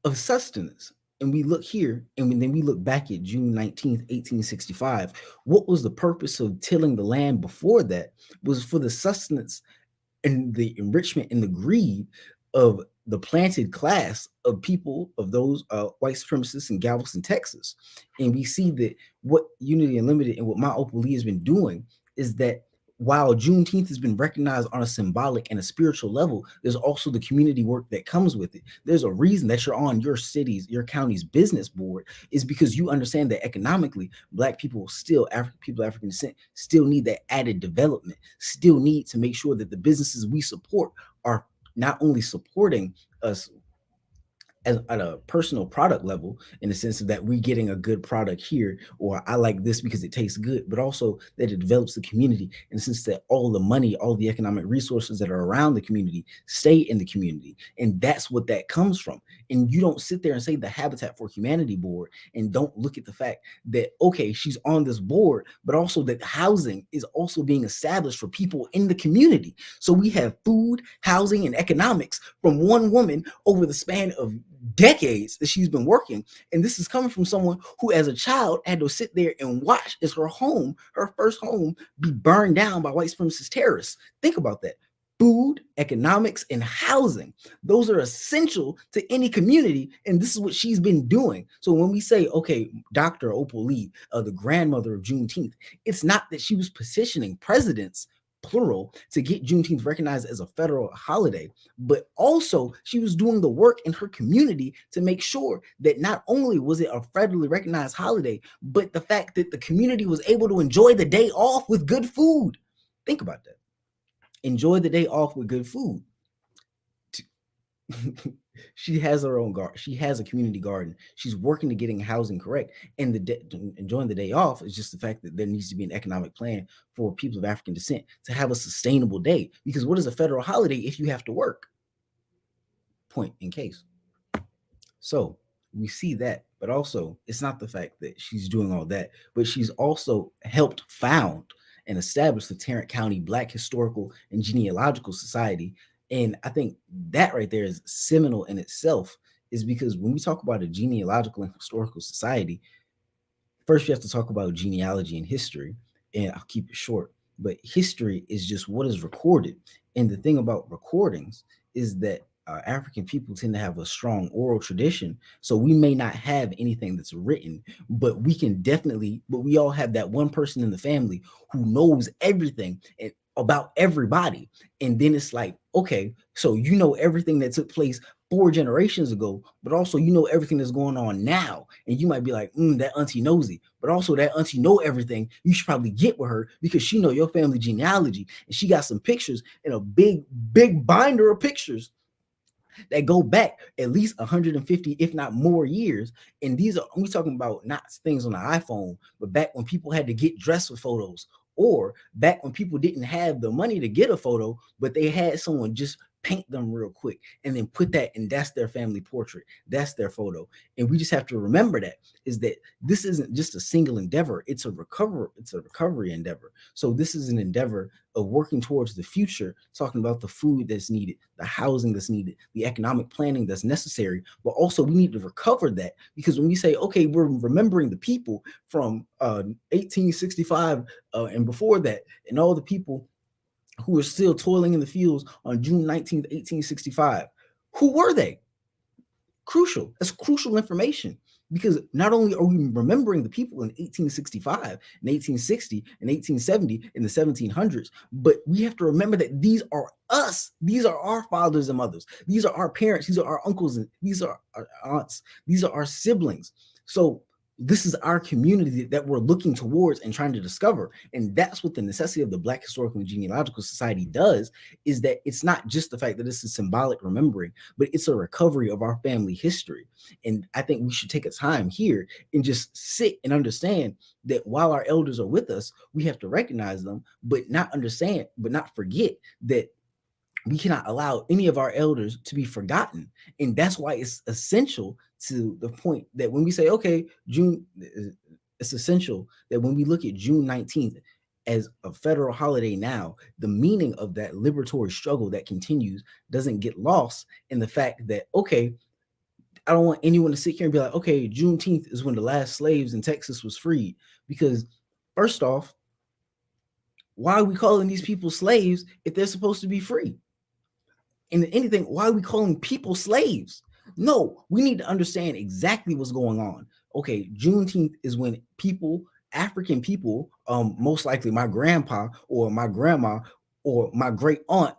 of sustenance. And we look here, and then we look back at June 19th, 1865. What was the purpose of tilling the land before that? Was for the sustenance and the enrichment and the greed of the planted class of people, of those white supremacists in Galveston, Texas. And we see that what Unity Unlimited and what my Opal Lee has been doing is that while Juneteenth has been recognized on a symbolic and a spiritual level, there's also the community work that comes with it. There's a reason that you're on your city's, your county's business board, is because you understand that economically, Black people still, people of African descent, still need that added development, still need to make sure that the businesses we support are not only supporting us at a personal product level, in the sense of that we're getting a good product here, or I like this because it tastes good, but also that it develops the community in the sense that all the money, all the economic resources that are around the community stay in the community. And that's what that comes from. And you don't sit there and say the Habitat for Humanity board and don't look at the fact that, okay, she's on this board, but also that housing is also being established for people in the community. So we have food, housing, and economics from one woman over the span of decades that she's been working. And this is coming from someone who as a child had to sit there and watch as her home, her first home, be burned down by white supremacist terrorists. Think about that. Food, economics, and housing. Those are essential to any community, and this is what she's been doing. So when we say, okay, Dr. Opal Lee, the grandmother of Juneteenth, it's not that she was petitioning presidents, plural, to get Juneteenth recognized as a federal holiday, but also she was doing the work in her community to make sure that not only was it a federally recognized holiday, but the fact that the community was able to enjoy the day off with good food. Think about that. Enjoy the day off with good food. She has her own garden. She has a community garden. She's working to getting housing correct. And enjoying the day off is just the fact that there needs to be an economic plan for people of African descent to have a sustainable day. Because what is a federal holiday if you have to work? Point in case. So we see that, but also it's not the fact that she's doing all that, but she's also helped found and establish the Tarrant County Black Historical and Genealogical Society. And I think that right there is seminal in itself, is because when we talk about a genealogical and historical society, first we have to talk about genealogy and history, and I'll keep it short. But history is just what is recorded. And the thing about recordings is that African people tend to have a strong oral tradition. So we may not have anything that's written, but we all have that one person in the family who knows everything about everybody. And then it's like, okay, so you know everything that took place 4 generations ago, but also you know everything that's going on now. And you might be like, that auntie nosy, but also that auntie know everything. You should probably get with her because she know your family genealogy, and she got some pictures in a big binder of pictures that go back at least 150, if not more years. And these are, we talking about not things on the iPhone, but back when people had to get dressed for photos, Or back when people didn't have the money to get a photo, but they had someone just paint them real quick and then put that, and that's their family portrait, that's their photo. And we just have to remember that is that this isn't just a single endeavor, it's a recovery endeavor. So this is an endeavor of working towards the future, talking about the food that's needed, the housing that's needed, the economic planning that's necessary. But also we need to recover that, because when we say, okay, we're remembering the people from 1865 and before that, and all the people who were still toiling in the fields on June 19th, 1865. Who were they? Crucial. That's crucial information, because not only are we remembering the people in 1865 and 1860 and 1870 in the 1700s, but we have to remember that these are us. These are our fathers and mothers. These are our parents. These are our uncles, and these are our aunts. These are our siblings. So this is our community that we're looking towards and trying to discover. And that's what the necessity of the Black Historical and Genealogical Society does, is that it's not just the fact that it's a symbolic remembering, but it's a recovery of our family history. And I think we should take a time here and just sit and understand that while our elders are with us, we have to recognize them, but not forget that we cannot allow any of our elders to be forgotten. And that's why it's essential, to the point that when we say, okay, it's essential that when we look at June 19th as a federal holiday now, the meaning of that liberatory struggle that continues doesn't get lost in the fact that, okay, I don't want anyone to sit here and be like, okay, Juneteenth is when the last slaves in Texas was freed. Because first off, why are we calling these people slaves if they're supposed to be free? And anything, why are we calling people slaves? No, we need to understand exactly what's going on. Okay, Juneteenth is when people, African people, most likely my grandpa or my grandma or my great aunt,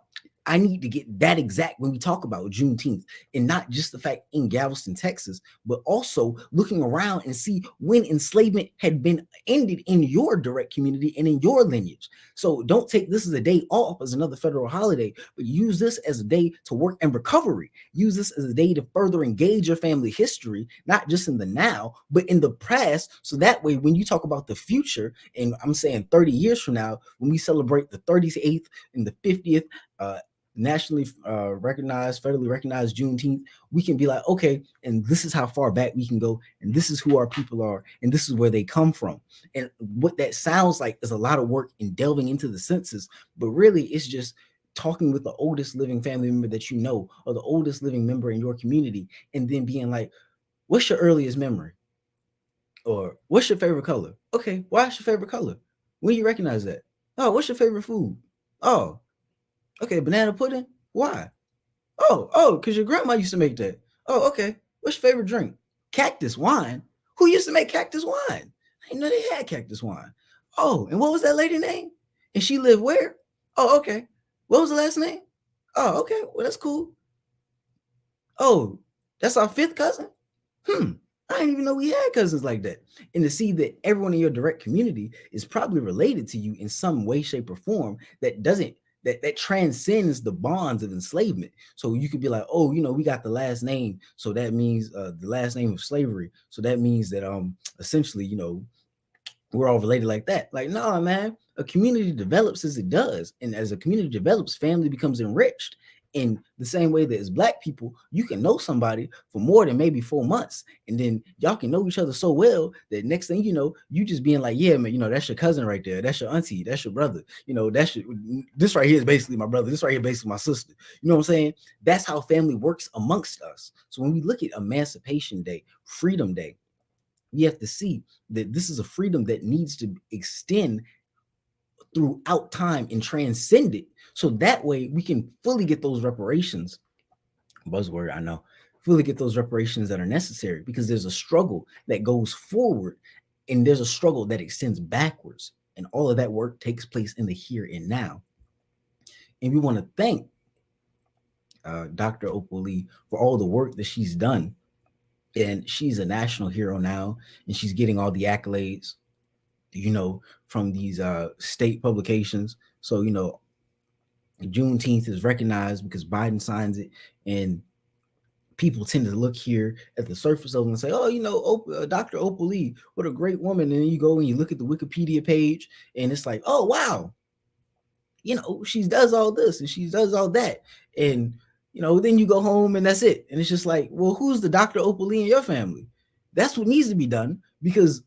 I need to get that exact when we talk about Juneteenth, and not just the fact in Galveston, Texas, but also looking around and see when enslavement had been ended in your direct community and in your lineage. So don't take this as a day off as another federal holiday, but use this as a day to work and recovery. Use this as a day to further engage your family history, not just in the now, but in the past. So that way, when you talk about the future, and I'm saying 30 years from now, when we celebrate the 38th and the 50th, nationally recognized, federally recognized Juneteenth, we can be like, okay, and this is how far back we can go, and this is who our people are, and this is where they come from. And what that sounds like is a lot of work in delving into the census, but really it's just talking with the oldest living family member that you know, or the oldest living member in your community, and then being like, what's your earliest memory? Or what's your favorite color? Okay, why's your favorite color? When you recognize that? Oh, what's your favorite food? Oh, okay, banana pudding. Why? Oh, because your grandma used to make that. Oh, okay. What's your favorite drink? Cactus wine. Who used to make cactus wine? I didn't know they had cactus wine. Oh, and what was that lady name? And she lived where? Oh, okay. What was the last name? Oh, okay. Well, that's cool. Oh, that's our fifth cousin? I didn't even know we had cousins like that. And to see that everyone in your direct community is probably related to you in some way, shape, or form that transcends the bonds of enslavement. So you could be like, oh, we got the last name, so that means the last name of slavery. So that means that essentially, we're all related like that. Like, nah, man, a community develops as it does. And as a community develops, family becomes enriched. In the same way that as Black people, you can know somebody for more than maybe 4 months, and then y'all can know each other so well that next thing you know, you just being like, yeah, man, that's your cousin right there, that's your auntie, that's your brother, this right here is basically my brother, this right here basically my sister. You know what I'm saying? That's how family works amongst us. So when we look at Emancipation Day, Freedom Day, we have to see that this is a freedom that needs to extend throughout time and transcend it, so that way we can fully get those reparations, buzzword, I know, fully get those reparations that are necessary, because there's a struggle that goes forward and there's a struggle that extends backwards, and all of that work takes place in the here and now. And we want to thank Dr. Opal Lee for all the work that she's done, and she's a national hero now, and she's getting all the accolades from these state publications. So Juneteenth is recognized because Biden signs it, and people tend to look here at the surface of them and say, oh, Dr. Opal Lee, what a great woman. And then you go and you look at the Wikipedia page and it's like, oh, wow, she does all this and she does all that. And, then you go home and that's it. And it's just like, well, who's the Dr. Opal Lee in your family? That's what needs to be done, because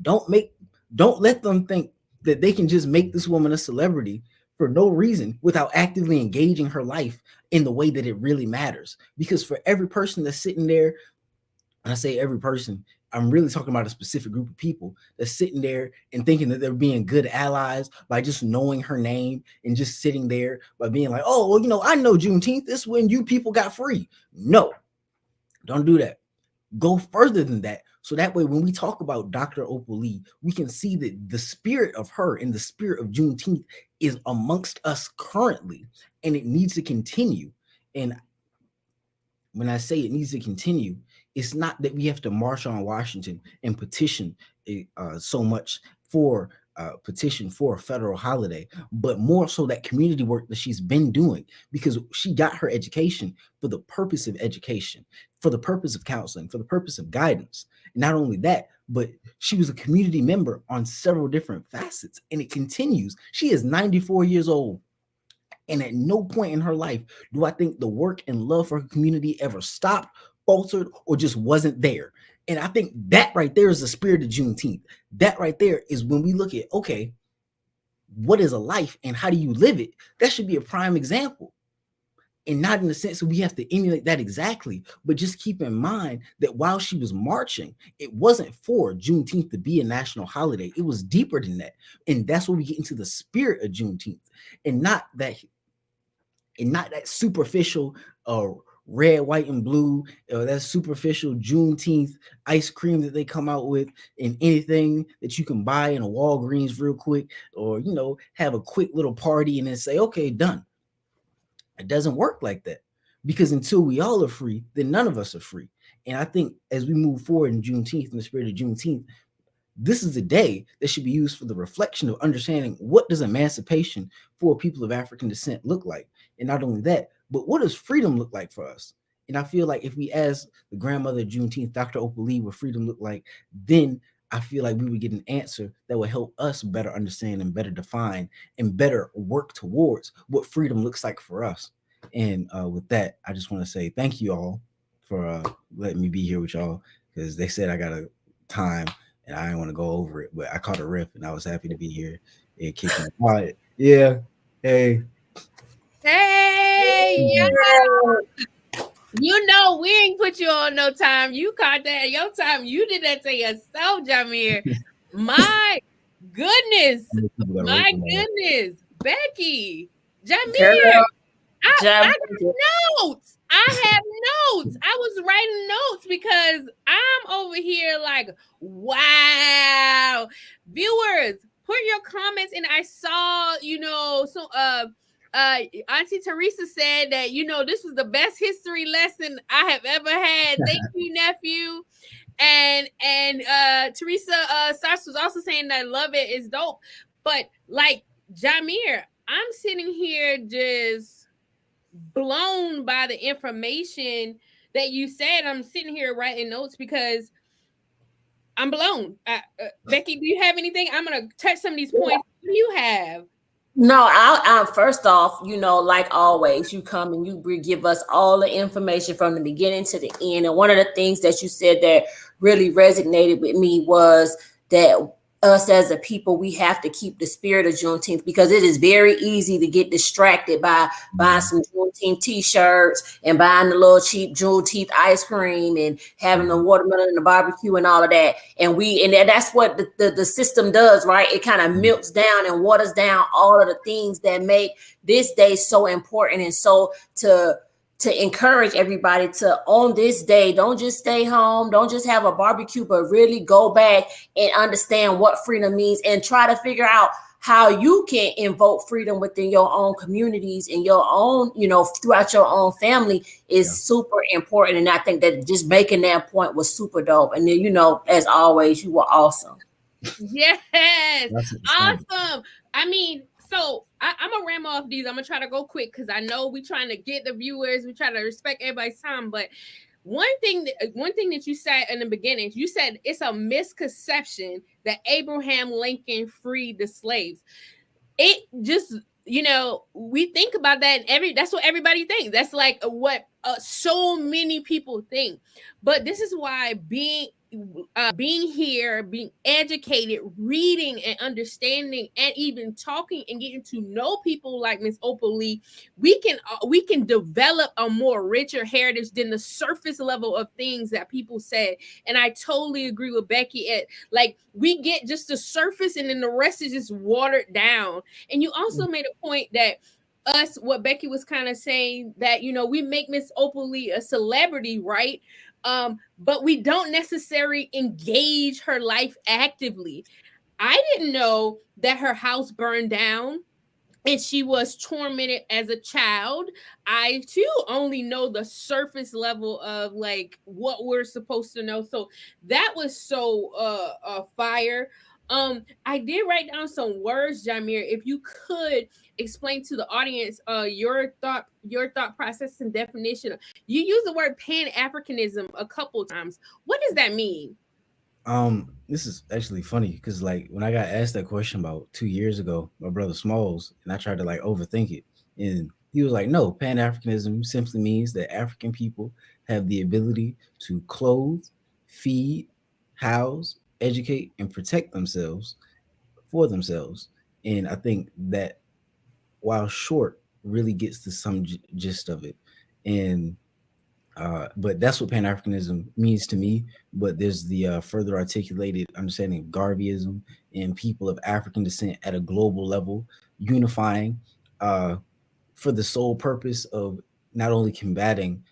don't let them think that they can just make this woman a celebrity for no reason without actively engaging her life in the way that it really matters. Because for every person that's sitting there, and I say every person, I'm really talking about a specific group of people that's sitting there and thinking that they're being good allies by just knowing her name and just sitting there by being like, oh, well, I know Juneteenth, this is when you people got free. No, don't do that. Go further than that. So that way, when we talk about Dr. Opal Lee, we can see that the spirit of her and the spirit of Juneteenth is amongst us currently, and it needs to continue. And when I say it needs to continue, it's not that we have to march on Washington and petition so much for petition for a federal holiday, but more so that community work that she's been doing, because she got her education for the purpose of education, for the purpose of counseling, for the purpose of guidance. Not only that, but she was a community member on several different facets, and it continues. She is 94 years old. And at no point in her life do I think the work and love for her community ever stopped, faltered, or just wasn't there. And I think that right there is the spirit of Juneteenth. That right there is when we look at, okay, what is a life and how do you live it? That should be a prime example. And not in the sense that we have to emulate that exactly, but just keep in mind that while she was marching, it wasn't for Juneteenth to be a national holiday. It was deeper than that. And that's where we get into the spirit of Juneteenth, and not that superficial red, white, and blue, that superficial Juneteenth ice cream that they come out with, and anything that you can buy in a Walgreens real quick, or have a quick little party and then say, okay, done. It doesn't work like that, because until we all are free, then none of us are free. And I think as we move forward in Juneteenth, in the spirit of Juneteenth, this is a day that should be used for the reflection of understanding what does emancipation for people of African descent look like. And not only that, but what does freedom look like for us? And I feel like if we ask the grandmother of Juneteenth, Dr. Opal Lee, what freedom look like, then I feel like we would get an answer that would help us better understand and better define and better work towards what freedom looks like for us. And with that, I just want to say thank you all for letting me be here with y'all, because they said I got a time and I didn't want to go over it, but I caught a riff and I was happy to be here and kicking it. Yeah. Hey, yeah. We ain't put you on no time. You caught that your time. You did that to yourself, Jamir. My goodness. Becky. Jamir. I have notes. I was writing notes because I'm over here like, wow. Viewers, put your comments in. I saw, Auntie Teresa said that, this was the best history lesson I have ever had. Thank you, nephew. And Teresa Sars was also saying that love it is dope. But like Jamir, I'm sitting here just blown by the information that you said. I'm sitting here writing notes because I'm blown. Becky, do you have anything? I'm going to touch some of these points. What do you have? No, I first off, like always, you come and you give us all the information from the beginning to the end. And one of the things that you said that really resonated with me was that us as a people, we have to keep the spirit of Juneteenth, because it is very easy to get distracted by buying some Juneteenth t-shirts and buying the little cheap Juneteenth ice cream and having the watermelon and the barbecue and all of that. And that's what the system does, right? It kind of melts down and waters down all of the things that make this day so important. And so to encourage everybody to, on this day, don't just stay home, don't just have a barbecue, but really go back and understand what freedom means and try to figure out how you can invoke freedom within your own communities and your own, throughout your own family is super important. And I think that just making that point was super dope. And then, as always, you were awesome. Yes. Awesome. I mean, So I'm gonna ram off these. I'm gonna try to go quick because I know we're trying to get the viewers. We try to respect everybody's time. But one thing that you said in the beginning, you said it's a misconception that Abraham Lincoln freed the slaves. It just, we think about that, and that's what everybody thinks. That's like what so many people think. But this is why being here, being educated, reading and understanding, and even talking and getting to know people like Miss Opal Lee, we can develop a more richer heritage than the surface level of things that people say. And I totally agree with Becky. Like, we get just the surface, and then the rest is just watered down. And you also made a point that what Becky was kind of saying, that we make Miss Opal Lee a celebrity, right? But we don't necessarily engage her life actively. I didn't know that her house burned down and she was tormented as a child. I too only know the surface level of like what we're supposed to know. So that was so fire. I did write down some words, Jamir. If you could explain to the audience your thought process and definition. You use the word Pan-Africanism a couple times. What does that mean? This is actually funny because like when I got asked that question about 2 years ago, my brother Smalls, and I tried to like overthink it, and he was like, "No, Pan Africanism simply means that African people have the ability to clothe, feed, house, educate, and protect themselves for themselves." And I think that while short, really gets to some gist of it, and but that's what Pan Africanism means to me. But there's the further articulated understanding of Garveyism and people of African descent at a global level, unifying uh, for the sole purpose of not only combating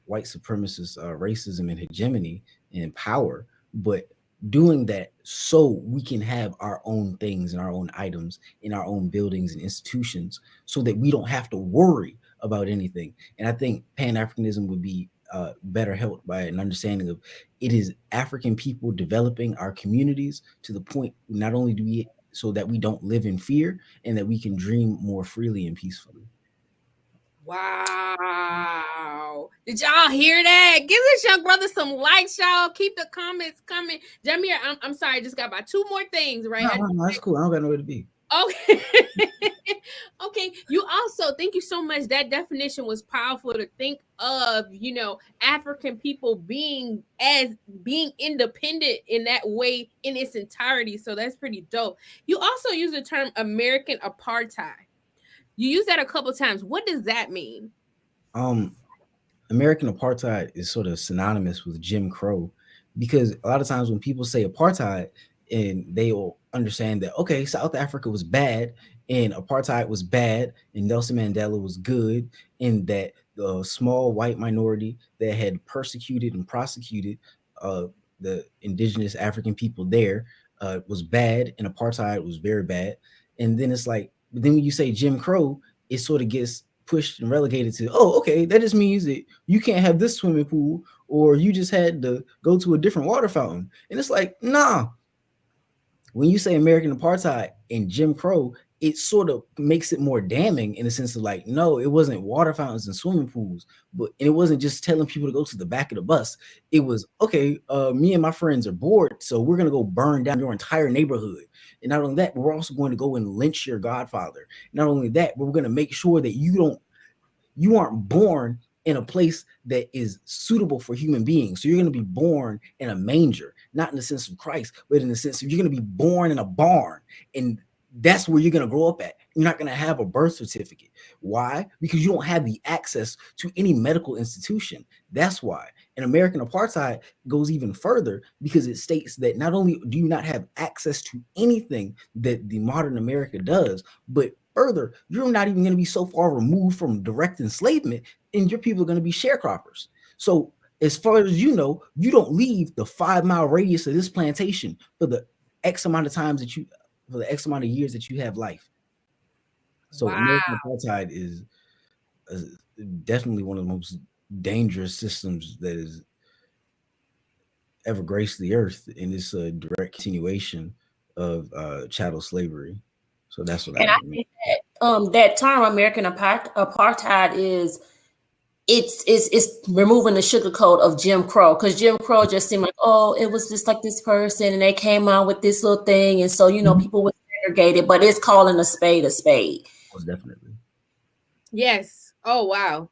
white supremacist racism and hegemony and power, but doing that so we can have our own things and our own items in our own buildings and institutions so that we don't have to worry about anything. And I think Pan Africanism would be better helped by an understanding of it is African people developing our communities to the point not only do we so that we don't live in fear and that we can dream more freely and peacefully. Wow. Did y'all hear that? Give this young brother some likes, y'all. Keep the comments coming. Jamir, I'm sorry, I just got about two more things, right? No, that's cool. I don't got nowhere to be. Okay. Okay. You also, thank you so much. That definition was powerful to think of, African people being independent in that way in its entirety. So that's pretty dope. You also use the term American apartheid. You use that a couple times. What does that mean? Um, American apartheid is sort of synonymous with Jim Crow because a lot of times when people say apartheid and they'll understand that okay, South Africa was bad and apartheid was bad and Nelson Mandela was good, and that the small white minority that had persecuted and prosecuted uh, the indigenous African people there was bad and apartheid was very bad. And then it's like, but then when you say Jim Crow, it sort of gets pushed and relegated to, oh, okay, that just means that you can't have this swimming pool or you just had to go to a different water fountain. And it's like, nah. When you say American apartheid and Jim Crow, it sort of makes it more damning in the sense of like, no, it wasn't water fountains and swimming pools, but and it wasn't just telling people to go to the back of the bus. It was okay. Me and my friends are bored, so we're gonna go burn down your entire neighborhood. And not only that, but we're also going to go and lynch your godfather. Not only that, but we're going to make sure that you aren't born in a place that is suitable for human beings. So you're going to be born in a manger, not in the sense of Christ, but in the sense of you're going to be born in a barn. And that's where you're going to grow up at. You're not going to have a birth certificate. Why? Because you don't have the access to any medical institution. That's why. And American apartheid goes even further because it states that not only do you not have access to anything that the modern America does, but further, you're not even going to be so far removed from direct enslavement, and your people are going to be sharecroppers. So as far as you know, you don't leave the 5 mile radius of this plantation for the X amount of times that you for the X amount of years that you have life. So Wow. American apartheid is definitely one of the most dangerous systems that has ever graced the earth, and it's a direct continuation of chattel slavery. So that's what And I think that that term American apartheid is it's removing the sugarcoat of Jim Crow, because Jim Crow just seemed like, oh, it was just like this person and they came out with this little thing, and so people were segregated, but it's calling a spade a spade. Most definitely. Yes. Oh wow,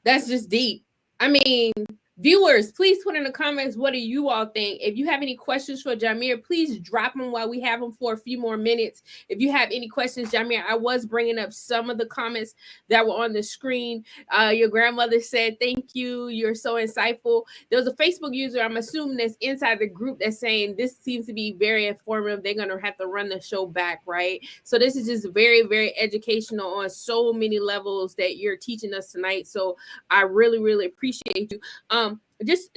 that's just deep. I mean, viewers, please put in the comments, what do you all think? If you have any questions for Jamir, please drop them while we have them for a few more minutes. If you have any questions, Jamir, I was bringing up some of the comments that were on the screen. Your grandmother said, thank you, you're so insightful. There was a Facebook user, I'm assuming that's inside the group, that's saying this seems to be very informative. They're going to have to run the show back, right? So this is just very, very educational on so many levels that you're teaching us tonight. So I really, really appreciate you. Just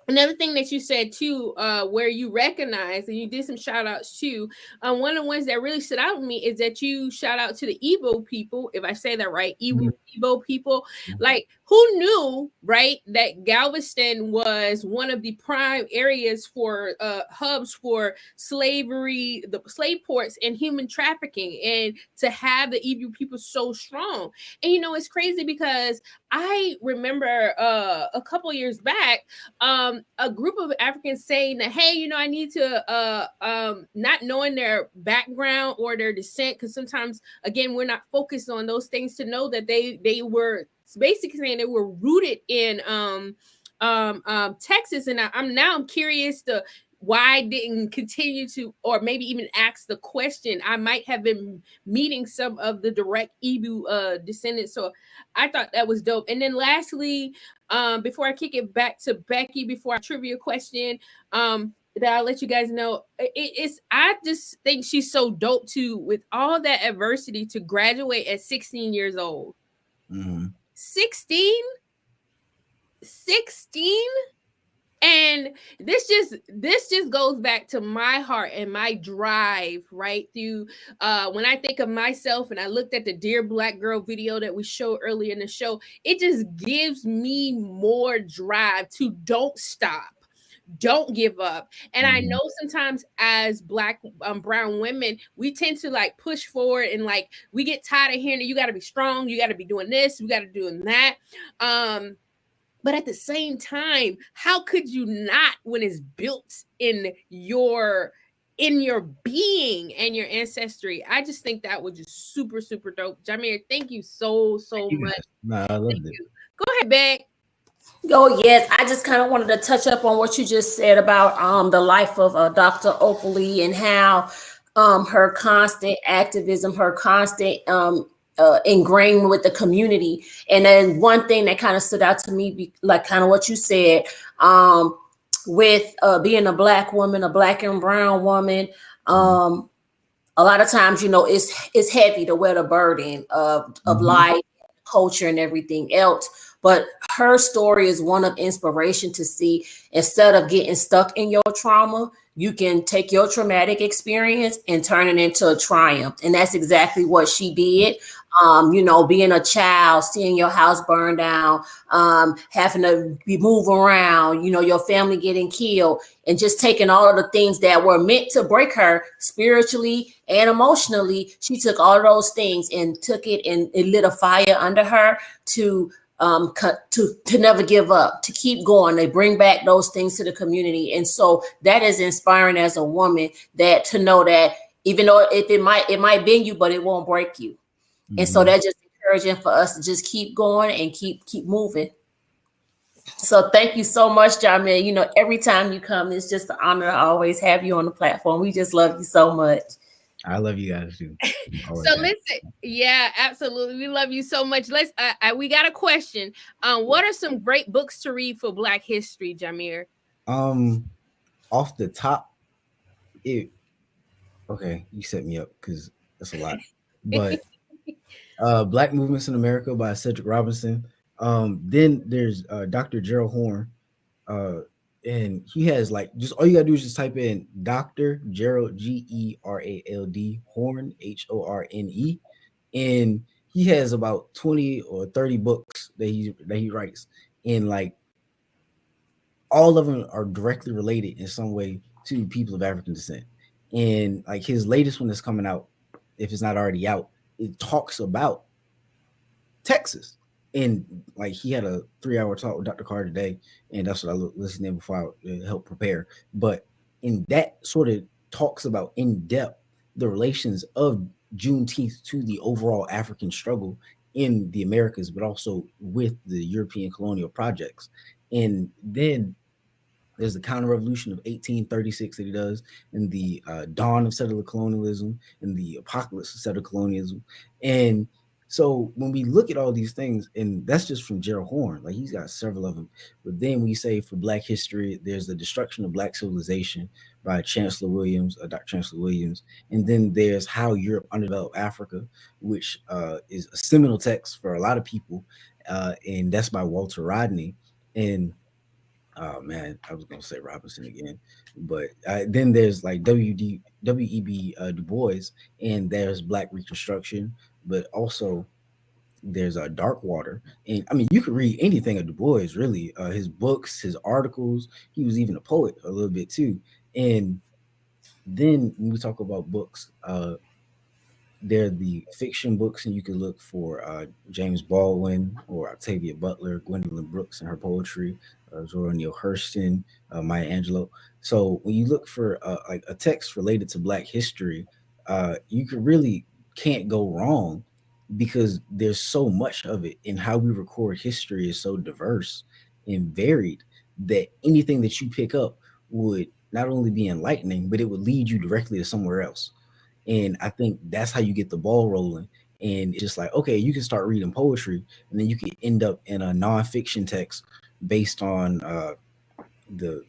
another thing that you said too, where you recognize and you did some shout outs too. One of the ones that really stood out to me is that you shout out to the Igbo people, if I say that right, Igbo people. Like, who knew, right, that Galveston was one of the prime areas for hubs for slavery, the slave ports, and human trafficking, and to have the Igbo people so strong. And it's crazy because I remember a couple years back, a group of Africans saying that, hey, I need to, not knowing their background or their descent, because sometimes, again, we're not focused on those things, to know that they were basically saying they were rooted in Texas. And I'm curious to why I didn't continue to, or maybe even ask the question. I might have been meeting some of the direct Igbo descendants. So I thought that was dope. And then lastly, before I kick it back to Becky, before I trivia question, that I'll let you guys know, I just think she's so dope too, with all that adversity, to graduate at 16 years old. 16. And this just goes back to my heart and my drive, right? Through when I think of myself and I looked at the Dear Black Girl video that we showed earlier in the show, it just gives me more drive to don't stop, don't give up. And I know sometimes as Black brown women, we tend to like push forward, and like we get tired of hearing that you got to be strong, you got to be doing this, you got to be doing that. But at the same time, how could you not, when it's built in your being and your ancestry? I just think that was just super, super dope. Jamir, thank you so much. No, I loved it. Go ahead, Beck. Oh, yes. I just kind of wanted to touch up on what you just said about the life of Dr. Opal and how her constant activism, her constant ingrained with the community. And then one thing that kind of stood out to me, like kind of what you said, with being a Black woman, a Black and brown woman, a lot of times, it's heavy to wear the burden of life, culture, and everything else. But her story is one of inspiration to see, instead of getting stuck in your trauma, you can take your traumatic experience and turn it into a triumph. And that's exactly what she did. Being a child, seeing your house burn down, having to move around, your family getting killed, and just taking all of the things that were meant to break her spiritually and emotionally. She took all of those things and took it, and it lit a fire under her to never give up, to keep going. They bring back those things to the community. And so that is inspiring as a woman, that to know that even though it might bend you, but it won't break you. And so that's just encouraging for us to just keep going and keep moving. So thank you so much, Jamil. Every time you come, it's just an honor to always have you on the platform. We just love you so much. I love you guys too. So listen, yeah, absolutely. We love you so much. We got a question. What are some great books to read for Black history, Jamir? Off the top, okay, you set me up because that's a lot. But Black Movements in America by Cedric Robinson. Then there's Dr. Gerald Horne. And he has like, just all you gotta do is just type in Dr. Gerald, Gerald Horne, Horne, and he has about 20 or 30 books that he writes, and like all of them are directly related in some way to people of African descent. And like his latest one that's coming out, if it's not already out, it talks about Texas. And like he had a 3 hour talk with Dr. Carr today, and that's what I listened in before I help prepare. But in that sort of talks about in depth the relations of Juneteenth to the overall African struggle in the Americas, but also with the European colonial projects. And then there's the counter revolution of 1836 that he does, and the dawn of settler colonialism, and the apocalypse of settler colonialism. And so when we look at all these things, and that's just from Gerald Horne, like he's got several of them. But then we say for Black history, there's the destruction of Black civilization by Chancellor Williams, Dr. Chancellor Williams. And then there's How Europe Underdeveloped Africa, which is a seminal text for a lot of people. And that's by Walter Rodney. And oh man, I was gonna say Robinson again, but then there's like W.E.B. Du Bois, and there's Black Reconstruction, but also there's a Dark Water, and I mean you could read anything of Du Bois really, his books, his articles. He was even a poet a little bit too. And then when we talk about books, they're the fiction books, and you can look for James Baldwin or Octavia Butler, Gwendolyn Brooks and her poetry, Zora Neale Hurston, Maya Angelou. So when you look for like a text related to Black history, you can really can't go wrong because there's so much of it, and how we record history is so diverse and varied that anything that you pick up would not only be enlightening, but it would lead you directly to somewhere else. And I think that's how you get the ball rolling. And it's just like, okay, you can start reading poetry, and then you can end up in a nonfiction text based on the,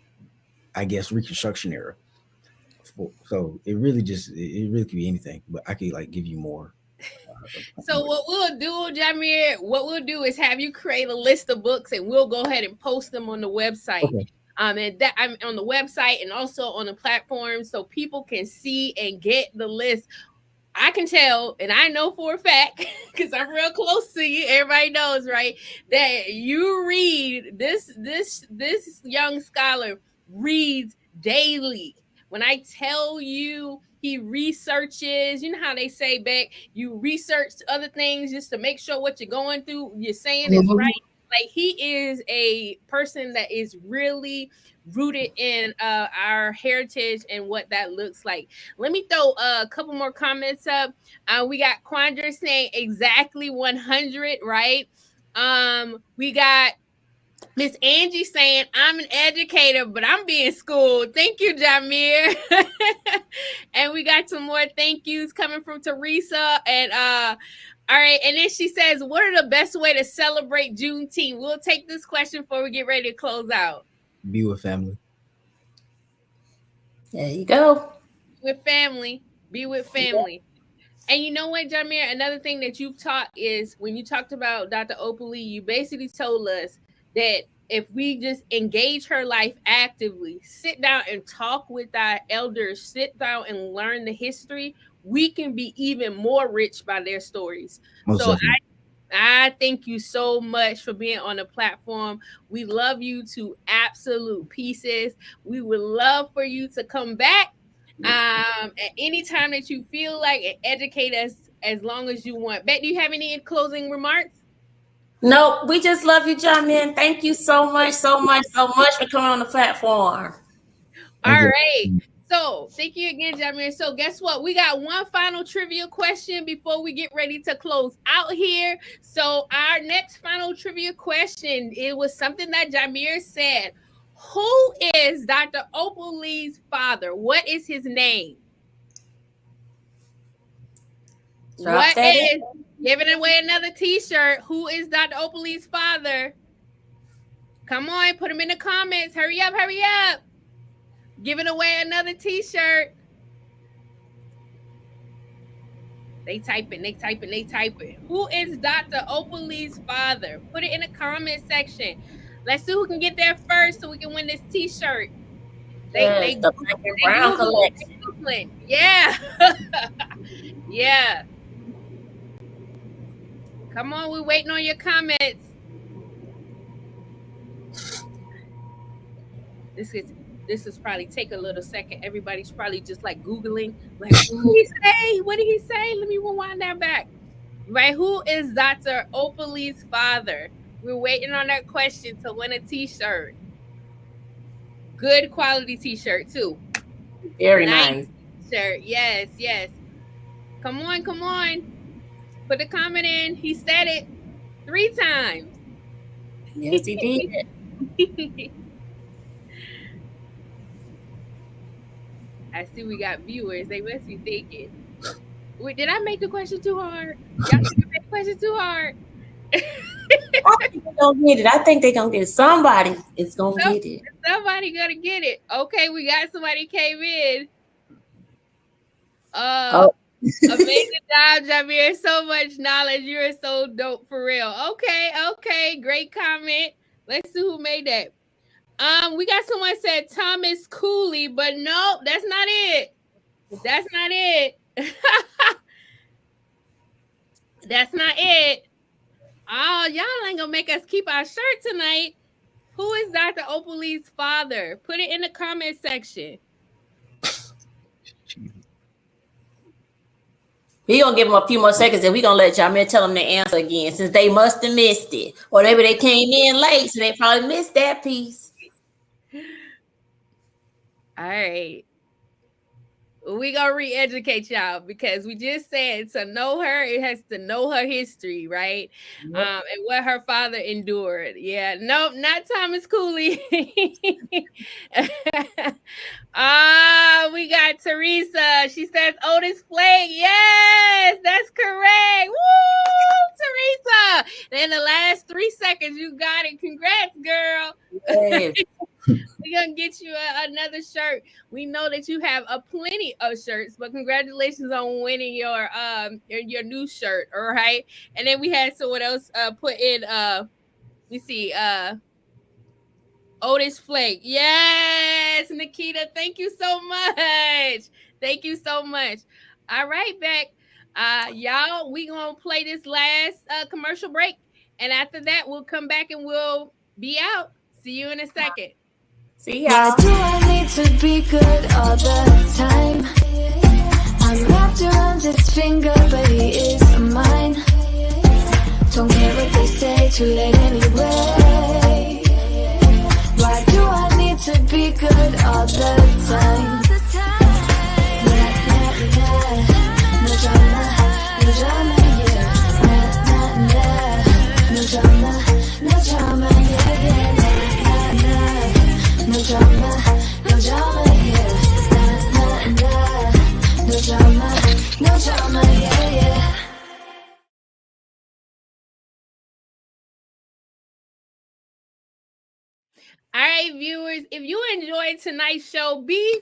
I guess, Reconstruction era. So it really could be anything, but I could like give you more. So what we'll do, Jameer, what we'll do is have you create a list of books, and we'll go ahead and post them on the website. Okay. And that I'm on the website and also on the platform, so people can see and get the list. I can tell, and I know for a fact, because I'm real close to you. Everybody knows, right? That you read this young scholar reads daily. When I tell you he researches, you know how they say, Beck, you research other things just to make sure what you're going through, you're saying is right. Like he is a person that is really rooted in our heritage and what that looks like. Let me throw a couple more comments up. We got Quandra saying exactly 100, right? We got Miss Angie saying, I'm an educator, but I'm being schooled. Thank you, Jameer. And we got some more thank yous coming from Teresa. And all right, and then she says, what are the best way to celebrate Juneteenth? We'll take this question before we get ready to close out. Be with family. There you go. With family. Be with family. And you know what, Jameer? Another thing that you've taught is when you talked about Dr. Opal, you basically told us that if we just engage her life actively, sit down and talk with our elders, sit down and learn the history, we can be even more rich by their stories. Most so definitely. I thank you so much for being on the platform. We love you to absolute pieces. We would love for you to come back at any time that you feel like, and educate us as long as you want. Bet, do you have any closing remarks? Nope, we just love you, Jameer. Thank you so much for coming on the platform. All right. So thank you again, Jameer. So guess what? We got one final trivia question before we get ready to close out here. So our next final trivia question, it was something that Jameer said. Who is Dr. Opal Lee's father? What is his name? What is giving away another t-shirt? Who is Dr. Opal Lee's father? Come on, put them in the comments. Hurry up, hurry up. Giving away another t-shirt. They typing. Who is Dr. Opal Lee's father? Put it in the comment section. Let's see who can get there first so we can win this t-shirt. They Brown collection. Yeah. Yeah. Come on, we're waiting on your comments. This is probably take a little second. Everybody's probably just like Googling, like, what did he say? What did he say? Let me rewind that back. Right? Who is Dr. Opal's father? We're waiting on that question to win a t-shirt. Good quality t-shirt, too. Very nice. Shirt. Yes, yes. Come on, come on. Put the comment in. He said it 3 times. Yes, he did. I see we got viewers. They must be thinking, wait, did I make the question too hard? Y'all think I made the question too hard? I think they're gonna get it. I think they're gonna get it. Somebody is gonna get it. Somebody gonna get it. Okay, we got somebody came in. Amazing job, Jameer. So much knowledge. You're so dope for real. Okay. Great comment. Let's see who made that. We got someone said Thomas Cooley, but no, that's not it. That's not it. That's not it. Oh, y'all ain't gonna make us keep our shirt tonight. Who is Dr. Opal's father? Put it in the comment section. We gonna give them a few more seconds, and we gonna let Jameer tell them the answer again, since they must have missed it, or maybe they came in late, so they probably missed that piece. All right. We gonna re-educate y'all because we just said to know her, it has to know her history, right? Yep. And what her father endured. Yeah, nope, not Thomas Cooley. We got Teresa. She says Otis Flake. Yes, that's correct. Woo, Teresa! And in the last 3 seconds, you got it. Congrats, girl. Yes. We're gonna get you another shirt. We know that you have a plenty of shirts, but congratulations on winning your new shirt. All right. And then we had someone else put in we see Otis Flake. Yes, Nikita, thank you so much. Thank you so much. All right, Beck. Y'all, we gonna play this last commercial break, and after that we'll come back and we'll be out. See you in a second. See y'all. Why do I need to be good all the time? I'm wrapped around his finger, but he is mine. Don't care what they say, too late anyway. Why do I need to be good all the time? No drama, no drama, yeah. No drama, no drama, yeah. No drama, no drama, yeah. No drama, no drama, yeah. All right, viewers, if you enjoyed tonight's show, be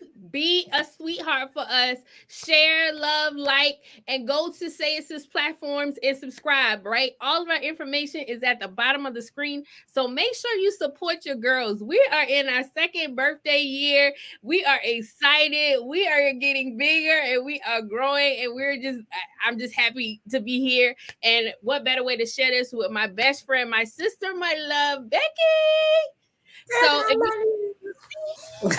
a sweetheart for us. Share, love, like, and go to Say It Sis platforms and subscribe, right? All of our information is at the bottom of the screen. So make sure you support your girls. We are in our 2nd birthday year. We are excited. We are getting bigger and we are growing. And I'm just happy to be here. And what better way to share this with my best friend, my sister, my love, Becky. So if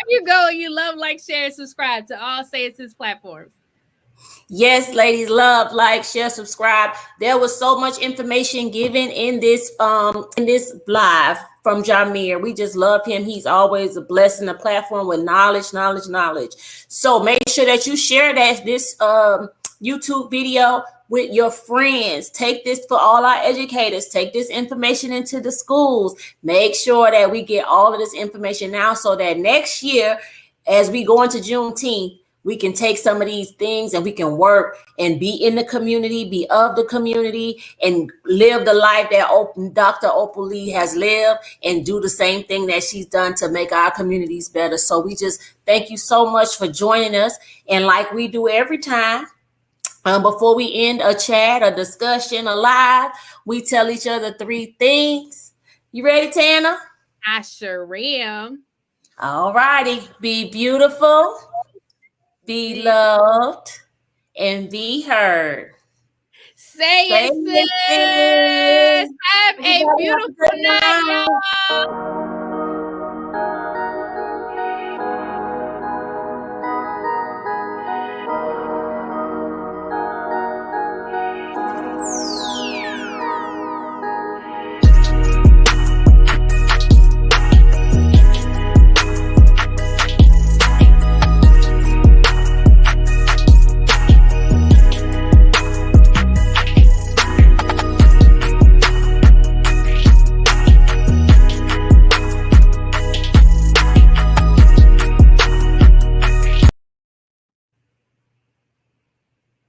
you go and you love, like, share, and subscribe to all Say It Sis platforms. Yes, ladies, love, like, share, subscribe. There was so much information given in this live from Jameer. We just love him. He's always a blessing the platform with knowledge. So make sure that you share this YouTube video with your friends. Take this for all our educators. Take this information into the schools. Make sure that we get all of this information now so that next year, as we go into Juneteenth, we can take some of these things and we can work and be in the community, be of the community, and live the life that Dr. Opal Lee has lived and do the same thing that she's done to make our communities better. So we just thank you so much for joining us. And like we do every time, before we end a chat, a discussion, a live, we tell each other 3 things. You ready, Tana? I sure am. All righty. Be beautiful, be loved, and be heard. Say it, sis. Have a beautiful night, y'all.